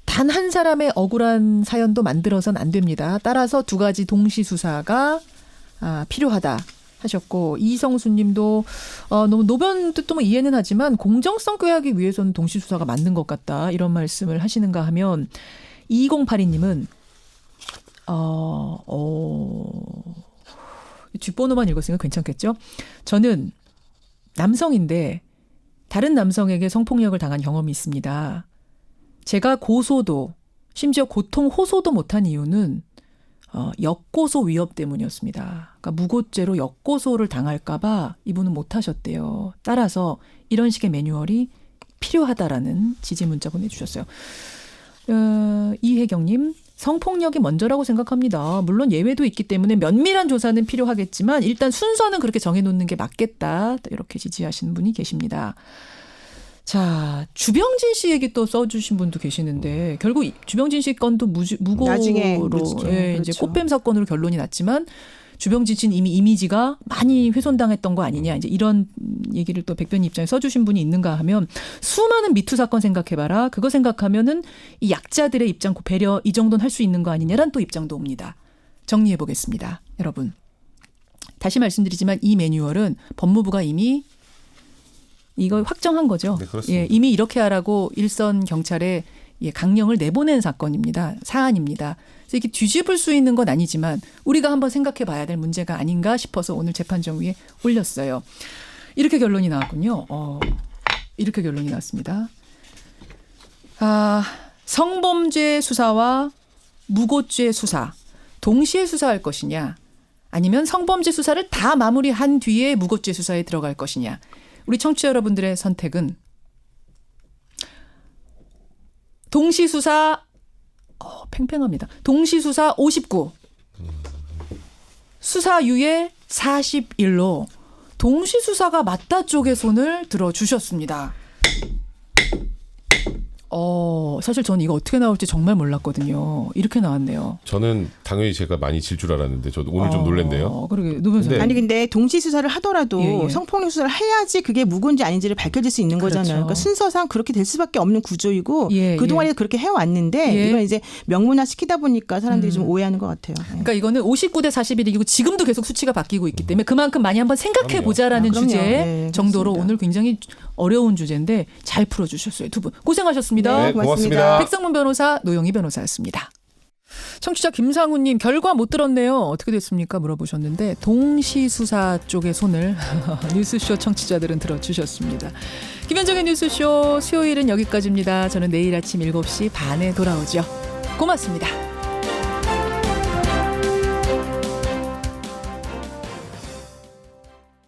단 한 사람의 억울한 사연도 만들어서는 안 됩니다. 따라서 두 가지 동시 수사가 필요하다. 하셨고 이성수님도 너무 노변 뜻도 뭐 이해는 하지만 공정성 꾀하기 위해서는 동시 수사가 맞는 것 같다 이런 말씀을 하시는가 하면 2082님은 뒷번호만 읽었으니까 괜찮겠죠? 저는 남성인데 다른 남성에게 성폭력을 당한 경험이 있습니다. 제가 고소도 심지어 고통 호소도 못한 이유는 역고소 위협 때문이었습니다. 그러니까 무고죄로 역고소를 당할까 봐 이분은 못하셨대요. 따라서 이런 식의 매뉴얼이 필요하다라는 지지 문자 보내주셨어요. 이혜경님, 성폭력이 먼저라고 생각합니다. 물론 예외도 있기 때문에 면밀한 조사는 필요하겠지만 일단 순서는 그렇게 정해놓는 게 맞겠다. 이렇게 지지하시는 분이 계십니다. 자, 주병진 씨 얘기 또 써주신 분도 계시는데 결국 주병진 씨 건도 무고로 이제 꽃뱀 사건으로 결론이 났지만 주병진 씨는 이미 이미지가 많이 훼손당했던 거 아니냐 이제 이런 얘기를 또 백변 입장에 써주신 분이 있는가 하면 수많은 미투 사건 생각해봐라. 그거 생각하면은 이 약자들의 입장 배려 이 정도는 할 수 있는 거 아니냐란 또 입장도 옵니다. 정리해 보겠습니다, 여러분. 다시 말씀드리지만 이 매뉴얼은 법무부가 이미 이걸 확정한 거죠. 네, 이미 이렇게 하라고 일선 경찰에 강령을 내보낸 사건입니다. 사안입니다. 그래서 이렇게 뒤집을 수 있는 건 아니지만 우리가 한번 생각해 봐야 될 문제가 아닌가 싶어서 오늘 재판정 위에 올렸어요. 이렇게 결론이 나왔군요. 이렇게 결론이 나왔습니다. 성범죄 수사와 무고죄 수사 동시에 수사할 것이냐 아니면 성범죄 수사를 다 마무리한 뒤에 무고죄 수사에 들어갈 것이냐. 우리 청취자 여러분들의 선택은 동시수사 팽팽합니다. 동시수사 59 수사유예 41로 동시수사가 맞다 쪽의 손을 들어주셨습니다. 사실 저는 이거 어떻게 나올지 정말 몰랐거든요. 이렇게 나왔네요. 저는 당연히 제가 많이 질 줄 알았는데 저도 오늘 좀 놀랐네요. 그러게 노변호사. 아니 근데 동시 수사를 하더라도 성폭력 수사를 해야지 그게 무고인지 아닌지를 밝혀질 수 있는 거잖아요. 그러니까 순서상 그렇게 될 수밖에 없는 구조이고 그동안에 그렇게 해왔는데 이건 이제 명문화 시키다 보니까 사람들이 좀 오해하는 것 같아요. 그러니까 이거는 59대 41이고 지금도 계속 수치가 바뀌고 있기 때문에 그만큼 많이 한번 생각해 보자라는 주제 정도로 오늘 굉장히 어려운 주제인데 잘 풀어주셨어요. 두 분 고생하셨습니다. 네, 고맙습니다. 백성문 변호사, 노영희 변호사였습니다. 청취자 김상우님 결과 못 들었네요. 어떻게 됐습니까? 물어보셨는데 동시수사 쪽의 손을 뉴스쇼 청취자들은 들어주셨습니다. 김현정의 뉴스쇼 수요일은 여기까지입니다. 저는 내일 아침 7시 반에 돌아오죠. 고맙습니다.